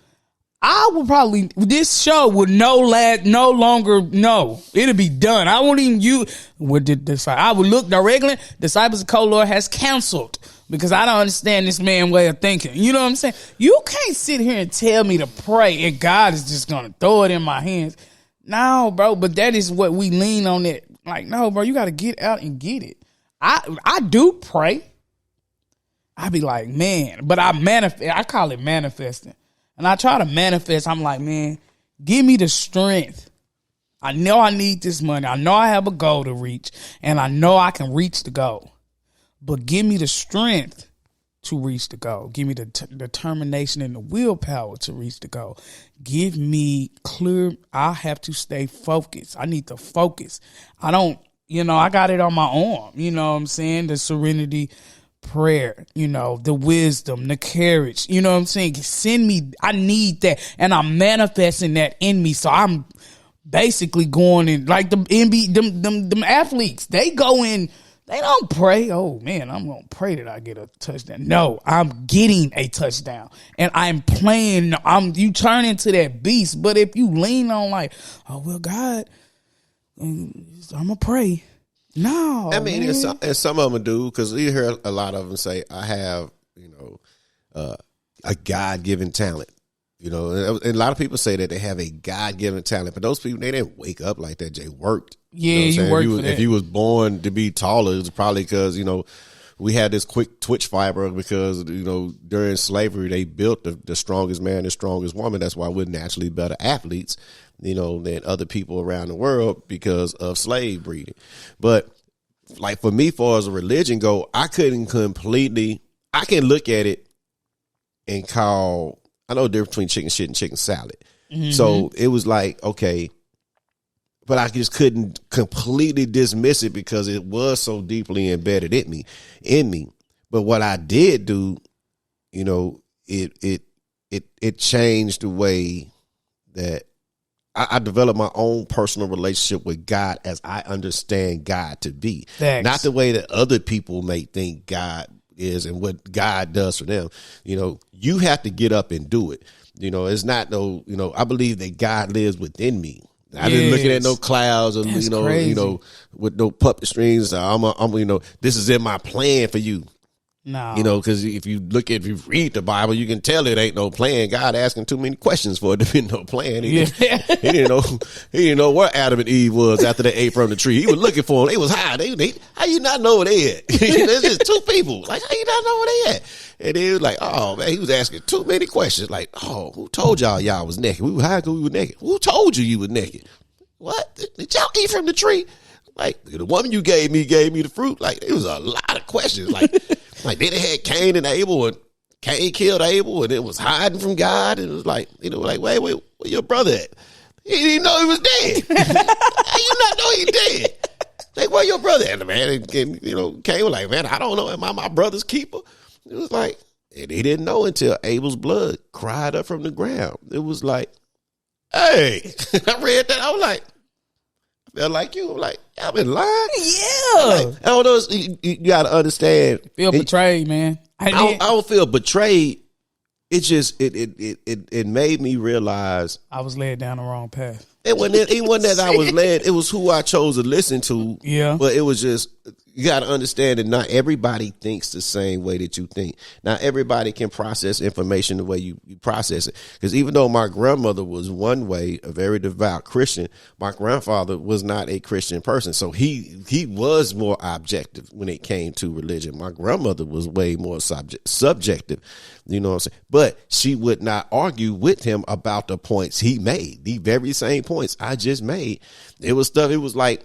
I would probably, this show would no longer, it'll be done. I won't even use, I would look directly, Disciples of Kolord has canceled because I don't understand this man's way of thinking. You know what I'm saying? You can't sit here and tell me to pray and God is just going to throw it in my hands. No, bro, but that is what we lean on it. Like, no, bro, you got to get out and get it. I do pray. I be like, man, but I call it manifesting. And I try to manifest. I'm like, man, give me the strength. I know I need this money. I know I have a goal to reach, and I know I can reach the goal. But give me the strength to reach the goal. Give me the determination and the willpower to reach the goal. Give me clear. I have to stay focused. I need to focus. I don't, I got it on my arm. You know what I'm saying? The serenity prayer, the wisdom, the courage, you know what I'm saying? Send me, I need that. And I'm manifesting that in me. So I'm basically going in like the NBA, them athletes, they go in, they don't pray. Oh man, I'm going to pray that I get a touchdown. No, I'm getting a touchdown and I'm playing. You turn into that beast. But if you lean on like, oh, well, God, I'm going to pray. No, I mean, and some of them do, because you hear a lot of them say, I have, a God-given talent. And a lot of people say that they have a God-given talent, but those people, they didn't wake up like that. They worked. Yeah, you worked for that. If you was born to be taller, it's probably because, we had this quick twitch fiber because, during slavery, they built the strongest man, the strongest woman. That's why we're naturally better athletes, than other people around the world because of slave breeding. But like for me, far as a religion go, I can look at it and call, I know the difference between chicken shit and chicken salad. Mm-hmm. So it was like, okay, but I just couldn't completely dismiss it because it was so deeply embedded in me. But what I did do, it changed the way that I developed my own personal relationship with God as I understand God to be. Thanks. Not the way that other people may think God is and what God does for them. You have to get up and do it. It's not I believe that God lives within me. I didn't looking at no clouds or, crazy. With no puppet strings. This is in my plan for you. No, because if you read the Bible, you can tell it ain't no plan. God asking too many questions for it to be no plan. He didn't know where Adam and Eve was after they ate from the tree. He was looking for them. They was high. How you not know where they at? There's just two people. Like, how you not know where they at? And he was like, oh man, he was asking too many questions. Like, oh, who told y'all was naked? We were high because we were naked. Who told you were naked? What? Did y'all eat from the tree? Like, the woman you gave me the fruit. Like, it was a lot of questions. Like then they had Cain and Abel, and Cain killed Abel, and it was hiding from God. And it was like, wait, where your brother at? He didn't know he was dead. How you not know he dead? Like, where your brother at, man? And Cain was like, man, I don't know. Am I my brother's keeper? It was like, and he didn't know until Abel's blood cried up from the ground. It was like, hey, I read that. I was like, I felt like you. I'm like, I've been lying. Yeah. Like, I don't know. You got to understand. Feel betrayed, man. I don't feel betrayed. It just, it made me realize I was led down the wrong path. It wasn't that I was led. It was who I chose to listen to. Yeah. But it was just, you got to understand that not everybody thinks the same way that you think. Not everybody can process information the way you process it. Because even though my grandmother was one way, a very devout Christian, my grandfather was not a Christian person. So he was more objective when it came to religion. My grandmother was way more subjective. You know what I'm saying? But she would not argue with him about the points he made. The very same points I just made. It was stuff. It was like,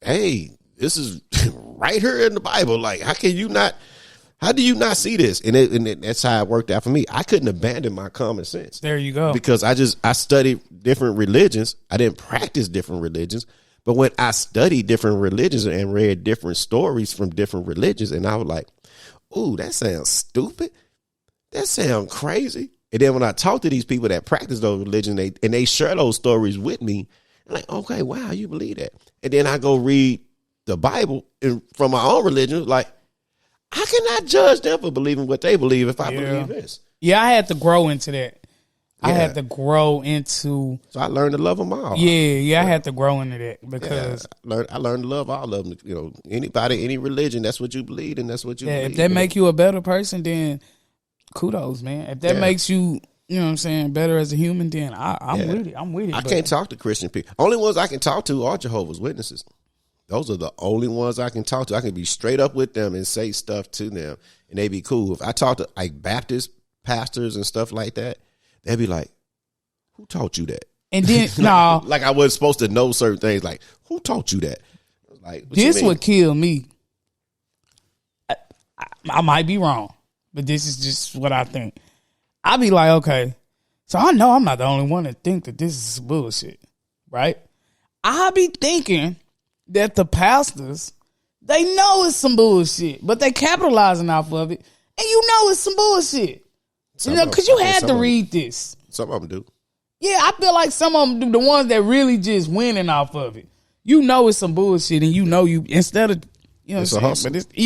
hey, this is right here in the Bible. Like, how do you not see this? And that's how it worked out for me. I couldn't abandon my common sense. There you go. Because I studied different religions. I didn't practice different religions. But when I studied different religions and read different stories from different religions, and I was like, ooh, that sounds stupid. That sounds crazy. And then when I talk to these people that practice those religions, they share those stories with me, I'm like, okay, wow, you believe that. And then I go read the Bible from my own religion, like, I cannot judge them for believing what they believe if I believe this. Yeah, I had to grow into that. I had to grow into. So I learned to love them all. Yeah. I had to grow into that because I learned to love all of them. You know, anybody, any religion, that's what you believe, and that's what you believe. If that make you a better person, then kudos, man. If that makes you, you know what I'm saying, better as a human, then I'm with it. I'm with it. I can't talk to Christian people. Only ones I can talk to are Jehovah's Witnesses. Those are the only ones I can talk to. I can be straight up with them and say stuff to them, and they be cool. If I talk to like Baptist pastors and stuff like that, they'd be like, "Who taught you that?" And then no, like I was supposed to know certain things. Like, who taught you that? Like, this would kill me. I might be wrong, but this is just what I think. I'd be like, okay, so I know I'm not the only one that think that this is bullshit, right? I be thinking that the pastors, they know it's some bullshit, but they capitalizing off of it, and you know it's some bullshit. Because you had to read this. Some of them do. Yeah, I feel like some of them do, the ones that really just winning off of it. You know it's some bullshit, and you know instead of, you know what I'm saying? But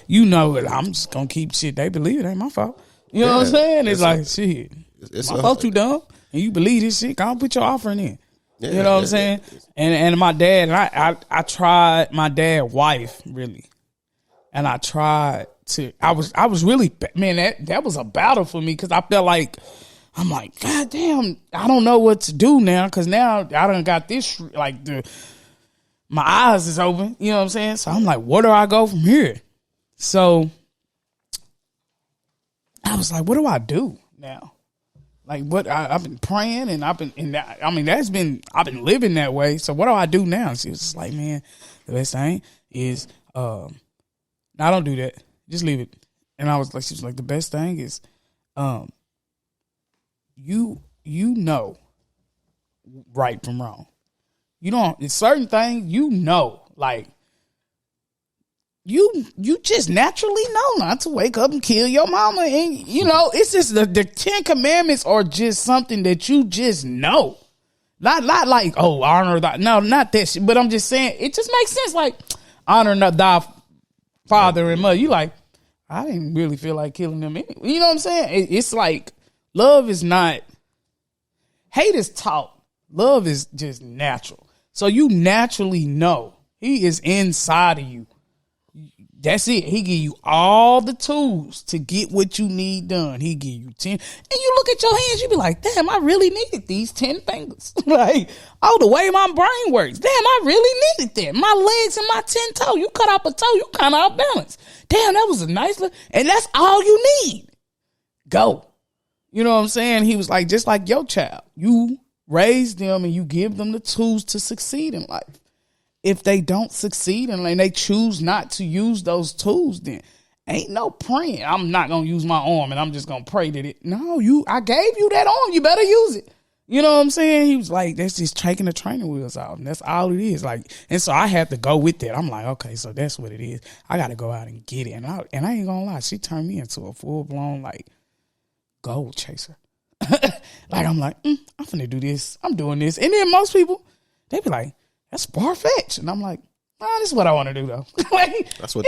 you know it. I'm just going to keep shit. They believe it ain't my fault. You know what I'm saying? It's like, shit. It's my fault you dumb, and you believe this shit. Go on, put your offering in. Yeah, you know what I'm saying? And my dad, and I tried my dad's wife, really. And I tried to, I was really, man, that was a battle for me because I felt like, I'm like, God damn, I don't know what to do now because now I done got this, like, my eyes is open, you know what I'm saying? So I'm like, where do I go from here? So I was like, what do I do now? Like, what I've been praying and I've been living that way. So what do I do now? She was just like, man, the best thing is, no, don't do that. Just leave it. And I was like, she was like, the best thing is, you know right from wrong. You don't, it's certain things, you know, like, you just naturally know not to wake up and kill your mama. And, you know, it's just the 10 Commandments are just something that you just know. Not like, oh, honor thy, no, not that shit. But I'm just saying, it just makes sense. Like, honor thy father and mother. You like, I didn't really feel like killing them anyway. You know what I'm saying? It's like, love is not, hate is taught. Love is just natural. So you naturally know he is inside of you. That's it. He give you all the tools to get what you need done. He give you 10. And you look at your hands, you be like, damn, I really needed these 10 fingers. Like, oh, the way my brain works. Damn, I really needed that. My legs and my 10 toe. You cut off a toe, you kind of off balance. Damn, that was a nice look. And that's all you need. Go. You know what I'm saying? He was like, just like your child. You raise them and you give them the tools to succeed in life. If they don't succeed and they choose not to use those tools, then ain't no praying. I'm not going to use my arm and I'm just going to pray that it. No, I gave you that arm. You better use it. You know what I'm saying? He was like, that's just taking the training wheels off. And that's all it is. Like, and so I had to go with that. I'm like, okay, so that's what it is. I got to go out and get it. And I ain't going to lie. She turned me into a full blown, like, goal chaser. Like, I'm like, I'm finna do this. I'm doing this. And then most people, they be like, that's far-fetched. And I'm like, this is what I want to do, though. Like, that's what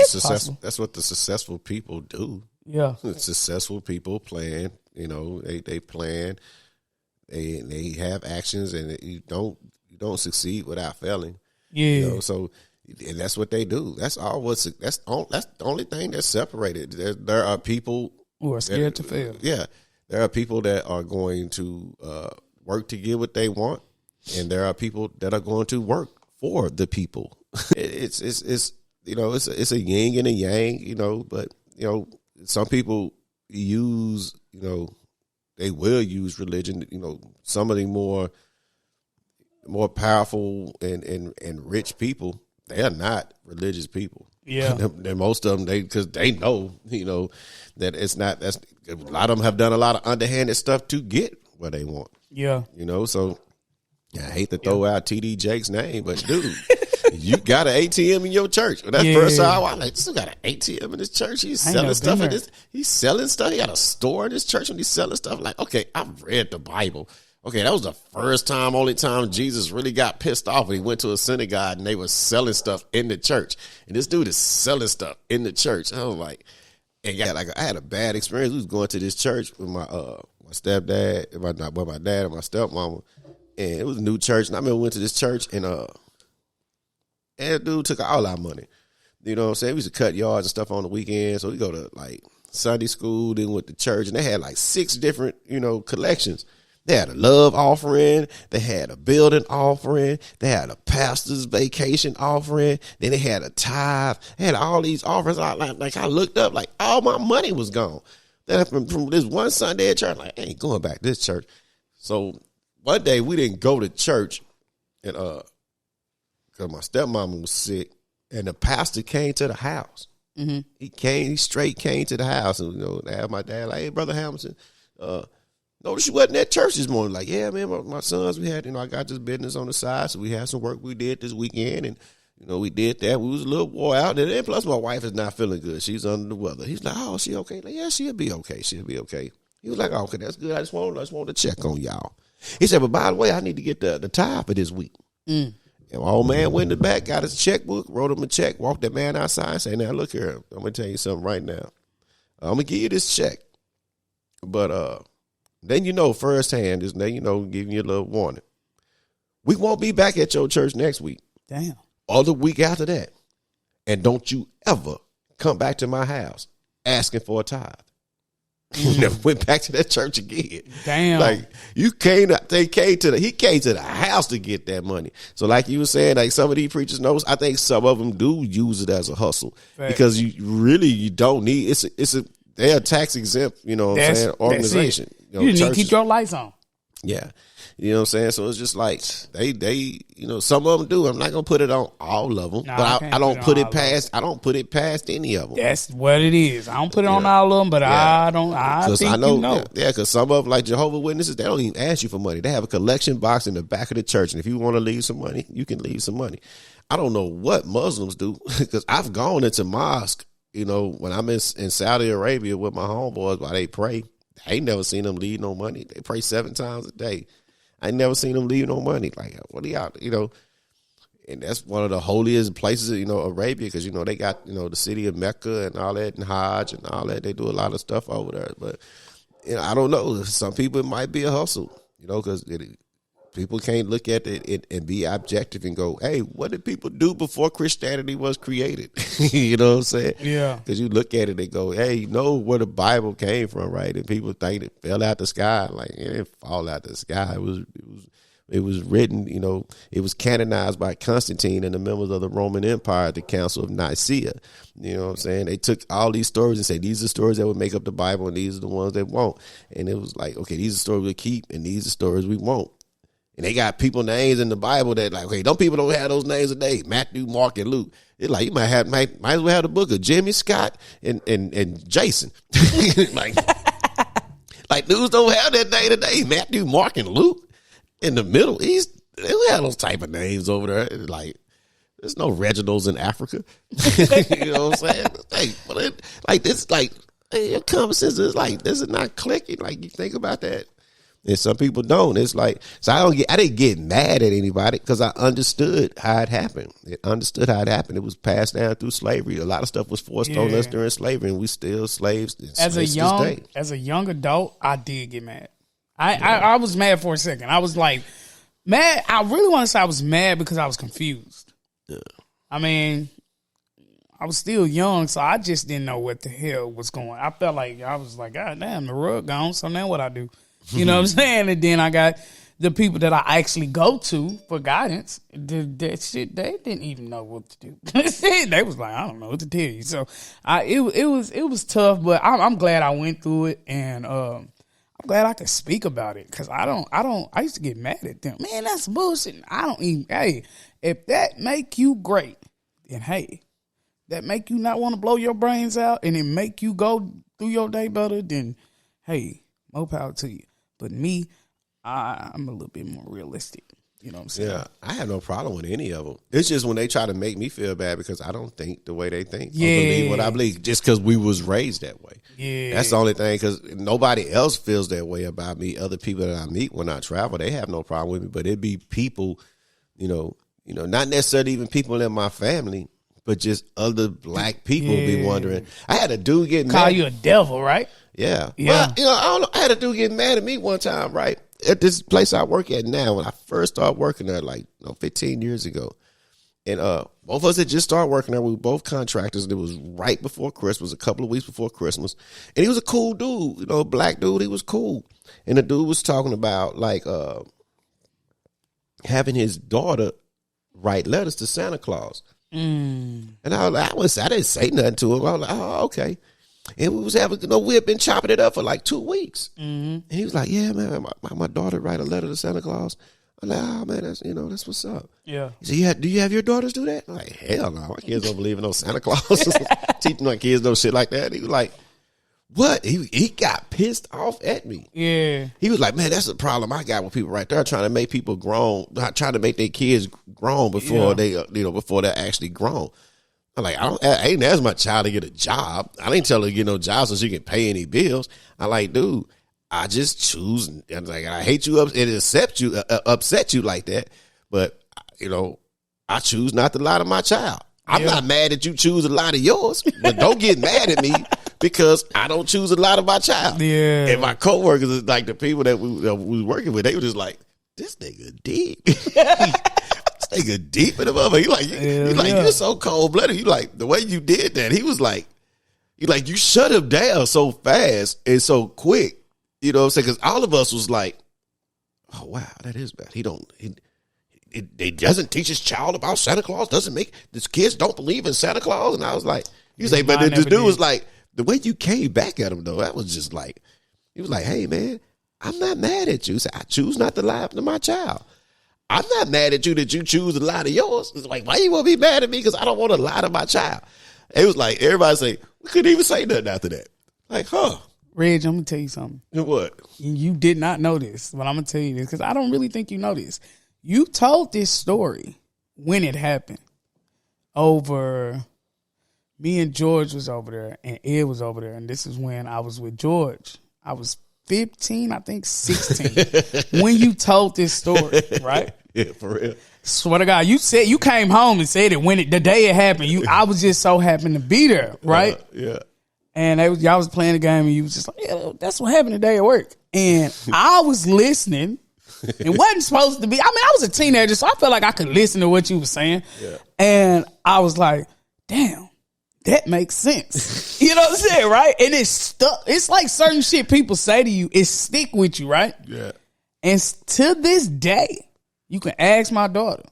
the successful people do. Yeah. Successful people plan, you know, they plan, they have actions, and you don't succeed without failing. Yeah. You know, so and that's what they do. That's the only thing that's separated. There are people who are scared to fail. Yeah. There are people that are going to work to get what they want. And there are people that are going to work for the people. It's you know, it's a yin and a yang, you know, but, you know, some people use, you know, they will use religion, you know, some of the more powerful and rich people, they are not religious people. Yeah. And most of them, because they know, you know, that it's not, a lot of them have done a lot of underhanded stuff to get what they want. Yeah. You know, so I hate to throw out TD Jake's name, but dude, you got an ATM in your church. When that first time, I'm like, this got an ATM in his church. He's selling stuff in this. He's selling stuff. He got a store in his church when he's selling stuff. I'm like, okay, I've read the Bible. Okay, that was the only time Jesus really got pissed off when he went to a synagogue and they were selling stuff in the church. And this dude is selling stuff in the church. I was like, and yeah, like I had a bad experience. We was going to this church with my my stepdad, my dad and my stepmama, and it was a new church. And I remember we went to this church, and the dude took all our money. You know what I'm saying? We used to cut yards and stuff on the weekends. So we go to like Sunday school, then went to church, and they had like 6 different, collections. They had a love offering. They had a building offering. They had a pastor's vacation offering. Then they had a tithe. They had all these offerings. I looked up, like all my money was gone. Then from this one Sunday at church, like, I ain't going back to this church. So one day we didn't go to church, and because my stepmama was sick, and the pastor came to the house. Mm-hmm. He straight came to the house, and they had my dad like, hey, Brother Hamilton, notice you wasn't at church this morning. Like, yeah, man, my sons, we had, I got this business on the side, so we had some work we did this weekend, and, we did that. We was a little wore out, and plus my wife is not feeling good. She's under the weather. He's like, oh, she okay? Like, yeah, she'll be okay. She'll be okay. He was like, oh, okay, that's good. I just wanted to check on y'all. He said, but by the way, I need to get the tithe for this week. Mm. And my old man went in the back, got his checkbook, wrote him a check, walked that man outside and said, now, look here, I'm going to tell you something right now. I'm going to give you this check. But then firsthand, giving you a little warning. We won't be back at your church next week. Damn. Or the week after that. And don't you ever come back to my house asking for a tithe. Never went back to that church again. Damn. Like, he came to the house to get that money. So like you were saying, like some of these preachers knows, I think some of them do use it as a hustle. Right. Because you don't need, they're a tax exempt, organization. You need to keep your lights on. Yeah. You know what I'm saying? So it's just like they some of them do. I'm not gonna put it on all of them, but I don't put it past any of them. That's what it is. I don't put it on all of them, but I don't. I think know. Because some of them, like Jehovah's Witnesses, they don't even ask you for money. They have a collection box in the back of the church, and if you want to leave some money, you can leave some money. I don't know what Muslims do because I've gone into mosque. When I'm in Saudi Arabia with my homeboys while they pray, I ain't never seen them leave no money. They pray 7 times a day. I ain't never seen them leave no money. Like, what are y'all, and that's one of the holiest places, Arabia, because, they got, the city of Mecca and all that and Hajj and all that. They do a lot of stuff over there. But, I don't know. Some people, it might be a hustle, because people can't look at it and be objective and go, hey, what did people do before Christianity was created? You know what I'm saying? Yeah. Because you look at it and go, hey, where the Bible came from, right? And people think it fell out the sky. Like, it didn't fall out the sky. It was written, it was canonized by Constantine and the members of the Roman Empire at the Council of Nicaea. You know what I'm saying? They took all these stories and said, these are stories that would make up the Bible and these are the ones that won't. And it was like, okay, these are stories we keep and these are stories we won't. And they got people names in the Bible that like, okay, people don't have those names today. Matthew, Mark, and Luke. It's like you might as well have the book of Jimmy, Scott, and Jason. like dudes don't have that name today. Matthew, Mark, and Luke. In the Middle East, they don't have those type of names over there. Like, there's no Reginalds in Africa. You know what I'm saying? Your common sense is like, this is not clicking. Like, you think about that. And some people don't. It's like, so I didn't get mad at anybody because I understood how it happened. It was passed down through slavery. A lot of stuff was forced on us during slavery, and we still slaves. As a young adult, I did get mad. I was mad for a second. I was like mad. I really want to say I was mad because I was confused. Yeah. I mean, I was still young, so I just didn't know what the hell was going on. I felt like I was like, God damn, the rug gone. So now what I do? You know what I'm saying? And then I got the people that I actually go to for guidance. That shit, they didn't even know what to do. They was like, I don't know what to tell you. So it was tough, but I'm glad I went through it, and I'm glad I could speak about it because I used to get mad at them. Man, that's bullshit. I don't even. Hey, if that make you great, then hey, that make you not want to blow your brains out, and it make you go through your day better, then hey, more power to you. But me, I'm a little bit more realistic. You know what I'm saying? Yeah, I have no problem with any of them. It's just when they try to make me feel bad because I don't think the way they think. Yeah. I believe what I believe just because we was raised that way. Yeah. That's the only thing because nobody else feels that way about me. Other people that I meet when I travel, they have no problem with me. But it'd be people, not necessarily even people in my family, but just other black people be wondering. I had a dude get mad. Call you a devil, right? Yeah. Yeah. But, I don't know. I had a dude get mad at me one time, right? At this place I work at now, when I first started working there, 15 years ago. And both of us had just started working there. We were both contractors. And it was right before Christmas, a couple of weeks before Christmas. And he was a cool dude, black dude. He was cool. And the dude was talking about having his daughter write letters to Santa Claus. And I didn't say nothing to him. I was like, oh, okay. And we was we had been chopping it up for 2 weeks. And he was like, yeah, man, my daughter write a letter to Santa Claus. I'm like, oh man, that's what's up. Yeah. He said, do you have your daughters do that? I'm like, hell no, my kids don't believe in no Santa Claus. Teaching my kids no shit like that. He was like, what? He got pissed off at me. Yeah. He was like, man, that's the problem I got with people right there trying to make people grown, trying to make their kids grown before they, before they're actually grown. I'm like, I ain't asked my child to get a job. I ain't tell her to get no job so she can pay any bills. I like, dude, I just choose. I'm like, I hate you up and upset you like that. But, I choose not to lie to my child. I'm not mad that you choose a lie to yours, but don't get mad at me because I don't choose a lie to my child. Yeah. And my coworkers, like the people that we was working with, they were just like, this nigga deep. This nigga deep in the mother. He like, you're so cold blooded. You like the way you did that. He was like, you shut him down so fast and so quick. You know what I'm saying? Because all of us was like, oh, wow, that is bad. He doesn't teach his child about Santa Claus. These kids don't believe in Santa Claus. And I was like, but the dude was like, the way you came back at him, though, that was just like, he was like, hey, man, I'm not mad at you. He said, I choose not to lie to my child. I'm not mad at you that you choose to lie to yours. It's like, why you want to be mad at me? Because I don't want to lie to my child. It was like, everybody say, we couldn't even say nothing after that. Like, huh. Reg, I'm going to tell you something. What? You did not know this, but I'm going to tell you this because I don't really think you know this. You told this story when it happened over, me and George was over there and Ed was over there. And this is when I was with George. I was 15, I think 16, when you told this story, right? Yeah, for real. Swear to God, you said you came home and said it the day it happened. I was just so happy to be there, right? Yeah. And y'all was playing the game and you was just like, yeah, that's what happened today at work. And I was listening. It wasn't supposed to be. I mean, I was a teenager, so I felt like I could listen to what you were saying. Yeah. And I was like, damn, that makes sense. You know what I'm saying, right? And it's stuck. It's like certain shit people say to you, it stick with you, right? Yeah. And to this day, you can ask my daughter.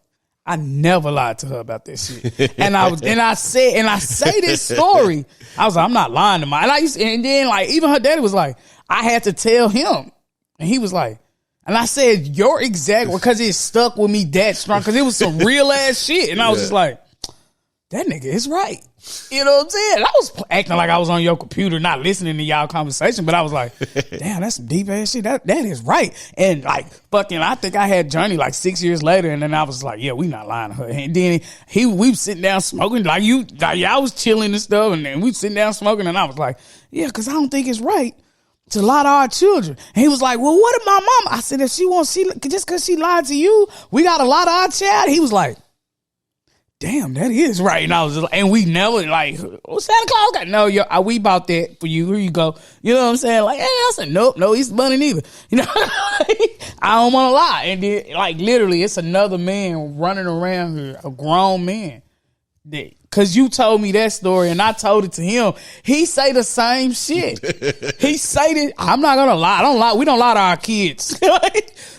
I never lied to her about that shit. And I say this story. I was like, I'm not lying to my. And then even her daddy was like, I had to tell him, and he was like, and I said, your exact, because it stuck with me that strong, because it was some real ass shit, and I was just like, that nigga is right. You know what I'm saying? And I was acting like I was on your computer, not listening to y'all conversation, but I was like, damn, that's some deep ass shit. That is right. And I think I had Journey 6 years later, and then I was like, yeah, we not lying to her. And then we was sitting down smoking, y'all was chilling and stuff, and then we sitting down smoking, and I was like, yeah, because I don't think it's right to lie to our children. And he was like, well, what if my mama? I said, if she wants, just because she lied to you, we got to lie to our child. He was like, damn, that is right. And I was just Santa Claus got, no, we bought that for you. Here you go. You know what I'm saying? I said, nope, no Easter Bunny neither. You know, I don't want to lie. And then, literally, it's another man running around here, a grown man. Because you told me that story and I told it to him. He say the same shit. He say that, I'm not going to lie. I don't lie. We don't lie to our kids.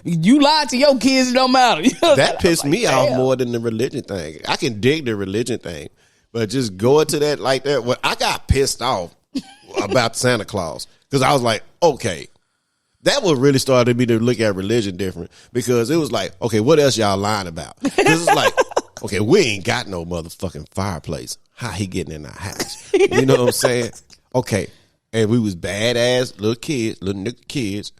You lie to your kids, it don't matter. You know that pissed me off more than the religion thing. I can dig the religion thing, but just going to that like that, I got pissed off about Santa Claus because I was like, okay, that would really started me to look at religion different because it was like, okay, what else y'all lying about? Because it's like, okay, we ain't got no motherfucking fireplace. How he getting in our house? You know what I'm saying? Okay, and we was badass little nigga kids.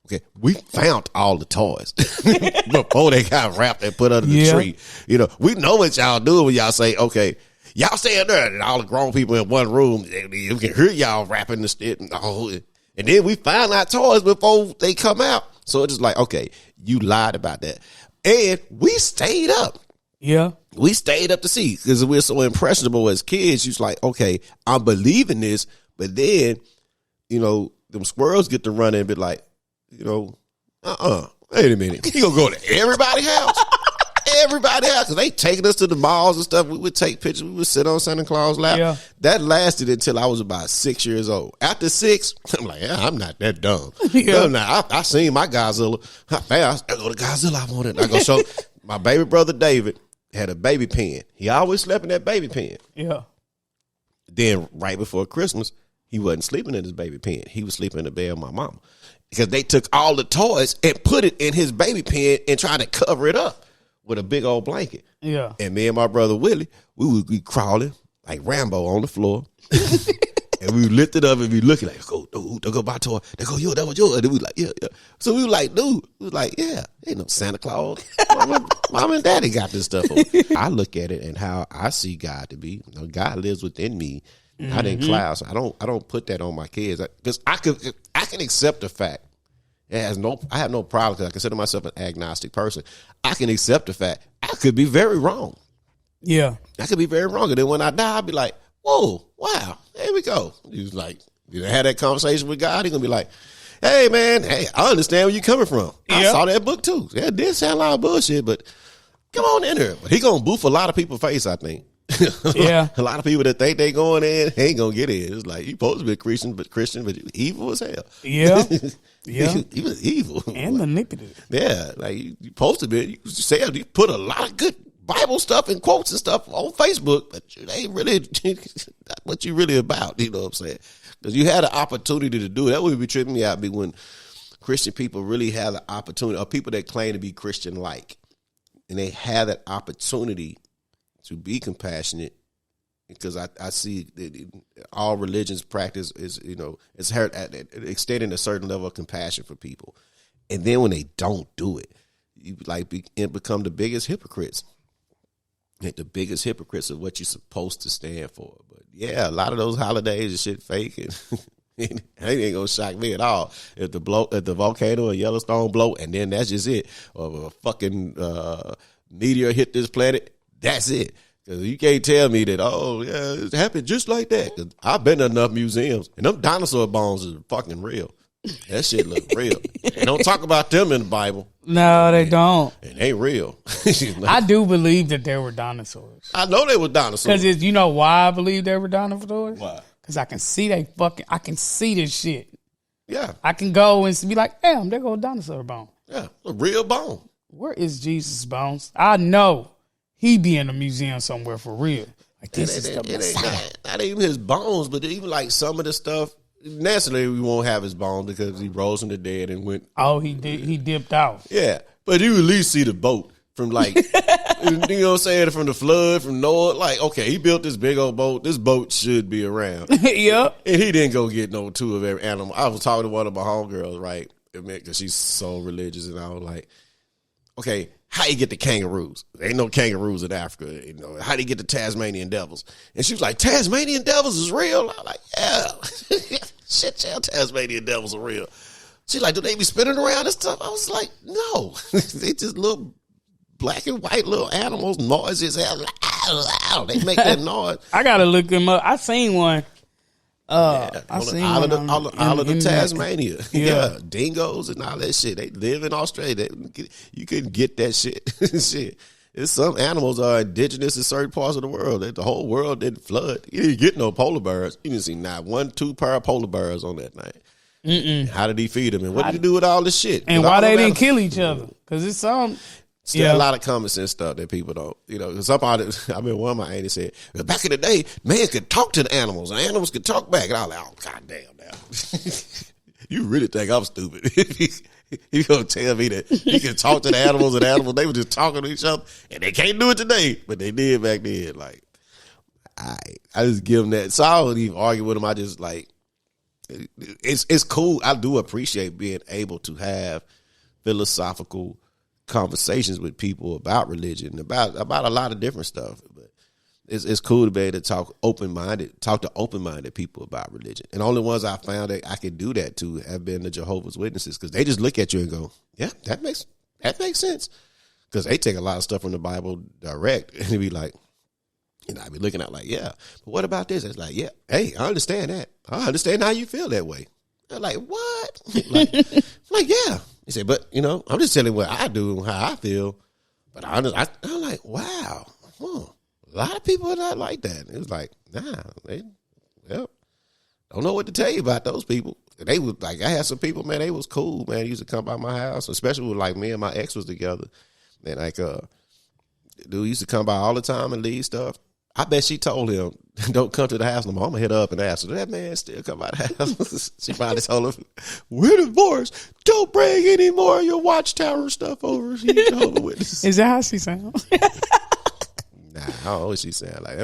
Okay, we found all the toys before they got wrapped and put under the tree. You know, we know what y'all do when y'all say, okay, y'all stay in there, and all the grown people in one room, you can hear y'all rapping the shit and all. And then we find our toys before they come out. So it's just like, okay, you lied about that. And we stayed up. Yeah. We stayed up to see because we're so impressionable as kids. You're like, okay, I'm believing this, but then them squirrels get to run and be like, wait a minute. You gonna go to everybody's house? Everybody's house. Because they taking us to the malls and stuff. We would take pictures. We would sit on Santa Claus' lap. Yeah. That lasted until I was about 6 years old. After 6, I'm like, I'm not that dumb. Yeah. No, I seen my Godzilla. I go to Godzilla. I want it. I go show my baby brother David had a baby pen. He always slept in that baby pen. Yeah. Then right before Christmas, he wasn't sleeping in his baby pen. He was sleeping in the bed of my mama. Because they took all the toys and put it in his baby pen and tried to cover it up with a big old blanket. Yeah. And me and my brother Willie, we would be crawling like Rambo on the floor. And we would lift it up and be looking like, don't go buy a toy. They go, yo, that was yours. And we like, yeah. So we were like, dude, ain't no Santa Claus. Mom and Daddy got this stuff on. I look at it and how I see God to be. God lives within me. Not in clouds. I don't put that on my kids because I can accept the fact. I have no problem because I consider myself an agnostic person. I can accept the fact I could be very wrong. Yeah, I could be very wrong, and then when I die, I'll be like, "Whoa, wow, there we go." He's like, you had that conversation with God. He's gonna be like, "Hey, man, I understand where you're coming from. I saw that book too. That did sound a lot of bullshit, but come on in there." But he gonna boof a lot of people's face, I think. Yeah, a lot of people that think they going in ain't gonna get in. It's like you supposed to be Christian, but you evil as hell. Yeah, yeah, he was evil and manipulative. Yeah, like you supposed to be. You put a lot of good Bible stuff and quotes and stuff on Facebook, but it ain't really what you really about. You know what I'm saying? Because you had an opportunity to do it. That would be tripping me out. Be when Christian people really have the opportunity, or people that claim to be Christian-like, and they have that opportunity to be compassionate, because I see that all religions practice is, it's hurt at extending a certain level of compassion for people. And then when they don't do it, you become the biggest hypocrites. Like the biggest hypocrites of what you're supposed to stand for. But yeah, a lot of those holidays and shit fake. And it ain't gonna shock me at all if the volcano in Yellowstone blow, and then that's just it. Or a fucking meteor hit this planet. That's it. Because you can't tell me that, it happened just like that. 'Cause I've been to enough museums, and them dinosaur bones are fucking real. That shit look real. They don't talk about them in the Bible. No, they don't. And they real. I do believe that there were dinosaurs. I know they were dinosaurs. Because you know why I believe there were dinosaurs? Why? Because I can see I can see this shit. Yeah. I can go and be like, damn, there go a dinosaur bone. Yeah, a real bone. Where is Jesus' bones? I know he be in a museum somewhere for real. Like this is the Messiah. Not even his bones, but even like some of the stuff. Naturally, we won't have his bones because he rose from the dead and went. Oh, he did. He dipped out. Yeah, but you at least see the boat from like, you know what I'm saying, from the flood, from Noah. Like, okay, he built this big old boat. This boat should be around. Yep. And he didn't go get no two of every animal. I was talking to one of my homegirls, right? Because she's so religious, and I was like, okay, how you get the kangaroos? There ain't no kangaroos in Africa. How do you get the Tasmanian devils? And she was like, Tasmanian devils is real? I was like, yeah. Shit, yeah, Tasmanian devils are real. She's like, do they be spinning around and stuff? I was like, no. They just little black and white little animals, noises. They make that noise. I got to look them up. I seen one. I seen all of the Tasmania. Yeah, dingoes and all that shit. They live in Australia. You couldn't get that shit. Shit. Some animals are indigenous in certain parts of the world. The whole world didn't flood. You didn't get no polar bears. You didn't see not 1-2 pair of polar bears on that night. Mm-mm. How did he feed them? And what did he do with all this shit? And why they didn't kill each other? Because it's some. Still a lot of common sense stuff that people don't, because I mean, one of my aunties said, back in the day, man could talk to the animals, and animals could talk back. And I was like, oh, goddamn now. You really think I'm stupid. You going to tell me that you can talk to the animals, and animals, they were just talking to each other, and they can't do it today, but they did back then. Like, I just give them that. So I don't even argue with them. I just like, it's cool. I do appreciate being able to have philosophical conversations with people about religion, about a lot of different stuff. But it's cool to be able to talk to open-minded people about religion. And the only ones I found that I could do that to have been the Jehovah's Witnesses, because they just look at you and go, yeah, that makes sense. Because they take a lot of stuff from the Bible direct, and they be like, I be looking at like, yeah, but what about this? It's like, yeah, hey, I understand that. I understand how you feel that way. I'm like, what? like, yeah. He said, but, you know, I'm just telling you what I do and how I feel. But I'm like, wow. A lot of people are not like that. It was like, nah, don't know what to tell you about those people. They was like, I had some people, man, they was cool, man. They used to come by my house, especially with like me and my ex was together. And like, dude used to come by all the time and leave stuff. I bet she told him, don't come to the house no more. I'm going to hit her up and ask her, did that man still come by the house? She probably told him, we're divorced. Don't bring any more of your Watchtower stuff over. She's Jehovah's Witness. Is that how she sounds? Nah, I don't know what she sound like.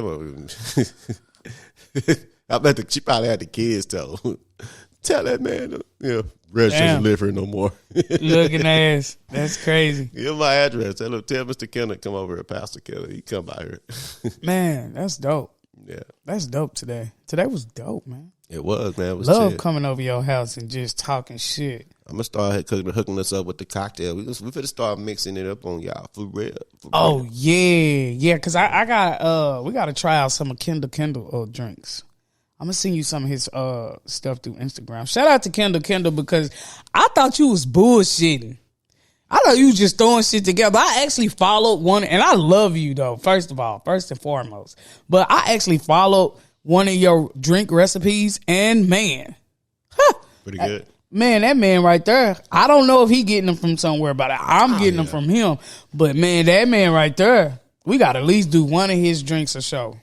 I bet she probably had the kids tell that man, register live here no more. Looking ass. That's crazy. Give my address. Tell Mr. Kenner come over here, Pastor Kenner. He come by here. Man, that's dope. Yeah. That's dope today. Today was dope, man. It was, man. It was Love chill. Coming over your house and just talking shit. I'm going to start hooking us up with the cocktail. We finna start mixing it up on y'all for real. Oh, yeah, because I got we got to try out some of Kendall drinks. I'm gonna send you some of his stuff through Instagram. Shout out to Kendall because I thought you was bullshitting. I thought you was just throwing shit together. I actually followed one, and I love you though. First and foremost, but I actually followed one of your drink recipes, and man, pretty good. Man, that man right there, I don't know if he getting them from somewhere, but I'm getting them from him. But man, that man right there, we got to at least do one of his drinks a show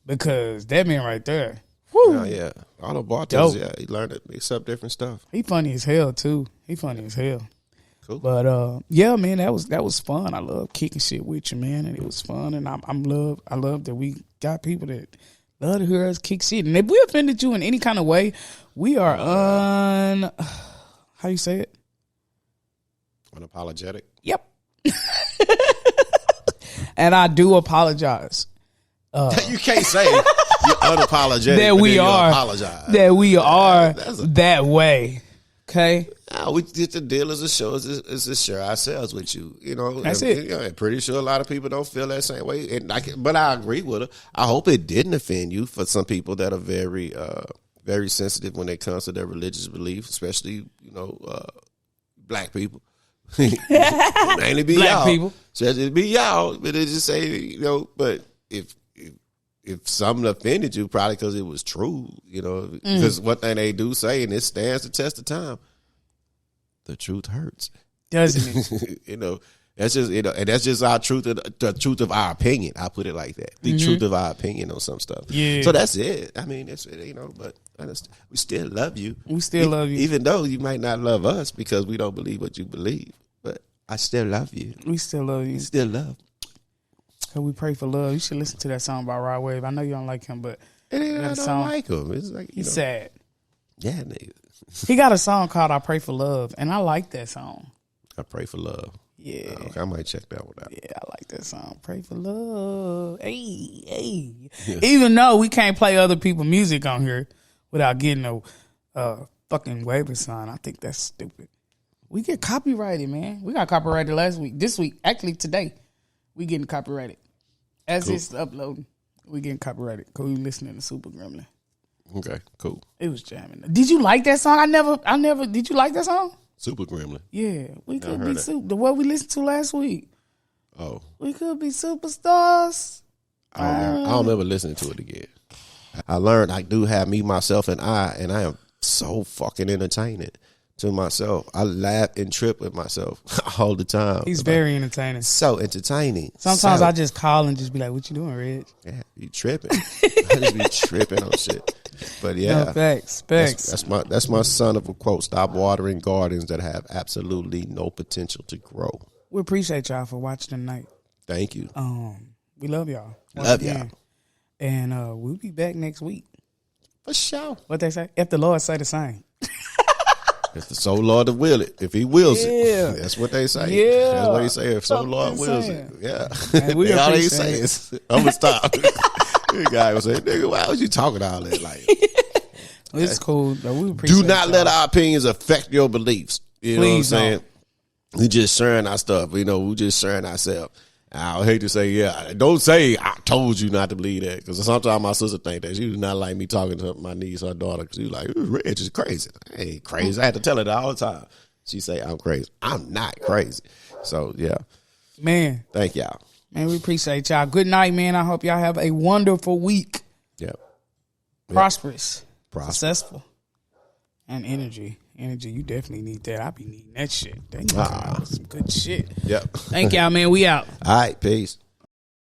because that man right there. Oh, yeah. All the bartenders, he learned to mix up different stuff. He funny as hell, too. He funny as hell. Cool. But, yeah, man, that was fun. I love kicking shit with you, man, and it was fun. And I love that we got people that love to hear us kick shit. And if we offended you in any kind of way, we are how you say it? Unapologetic. Yep. And I do apologize. You can't say you're unapologetic. That we are. Apologize. That we are that way. Okay? We did the deal as a show is to share ourselves with you. You know, that's it. I'm pretty sure a lot of people don't feel that same way. But I agree with her. I hope it didn't offend you for some people that are very, very sensitive when it comes to their religious beliefs, especially, black people. Mainly be black y'all. People. Especially be y'all. But they just say, but if something offended you, probably because it was true, because one thing they do say, and it stands the test of time, the truth hurts. Doesn't it? That's just, and that's just our truth, the truth of our opinion. I put it like that. The truth of our opinion on some stuff. Yeah. So that's it. I mean, it's, but we still love you. We still love you. Even though you might not love us because we don't believe what you believe, but I still love you. We still love you. Still love. So we pray for love. You should listen to that song by Rod Wave. I know you don't like him, but I don't like him. It's like he's sad. Yeah, nigga. He got a song called "I Pray for Love," and I like that song. I pray for love. Yeah, okay, I might check that one out. Yeah, I like that song. Pray for love. Hey. Yeah. Even though we can't play other people's music on here without getting a fucking waiver sign, I think that's stupid. We get copyrighted, man. We got copyrighted last week. This week, actually today, we getting copyrighted. As it's uploading, we getting copyrighted because we listening to Super Gremlin. Okay, cool. It was jamming. Did you like that song? I never. Did you like that song? Super Gremlin. Yeah, we could be the one we listened to last week. Oh, we could be superstars. I don't remember listening to it again. I learned I do have me, myself, and I am so fucking entertaining to myself. I laugh and trip with myself all the time. He's very entertaining. So entertaining. Sometimes I just call and just be like, "What you doing, Reg?" Yeah, you tripping. I just be tripping on shit. But yeah, no, facts. That's my son of a quote. Stop watering gardens that have absolutely no potential to grow. We appreciate y'all for watching tonight. Thank you. We love y'all. Love y'all. And we'll be back next week. For sure. What they say? If the Lord say the same. If the soul Lord will it, if he wills it, that's what they say. Yeah, that's what they say. If soul Lord wills it, yeah. Man, we all they say is, "I'm gonna stop." The guy was saying, "Nigga, why was you talking all that?" Like, it's cool. But we appreciate do not let our opinions affect your beliefs. You know what I'm saying? Don't. We just sharing our stuff. We just sharing ourselves. I hate to say, don't say told you not to believe that. Because sometimes my sister think that. She was not like me talking to my niece or daughter. Because she was like, Reg is crazy. I ain't crazy. I had to tell her that all the time. She say, I'm crazy. I'm not crazy. So, yeah. Man. Thank y'all. Man, we appreciate y'all. Good night, man. I hope y'all have a wonderful week. Yep. Prosperous. Successful. And energy. Energy, you definitely need that. I be needing that shit. They come out with some good shit. Yep. Thank y'all, man. We out. All right. Peace.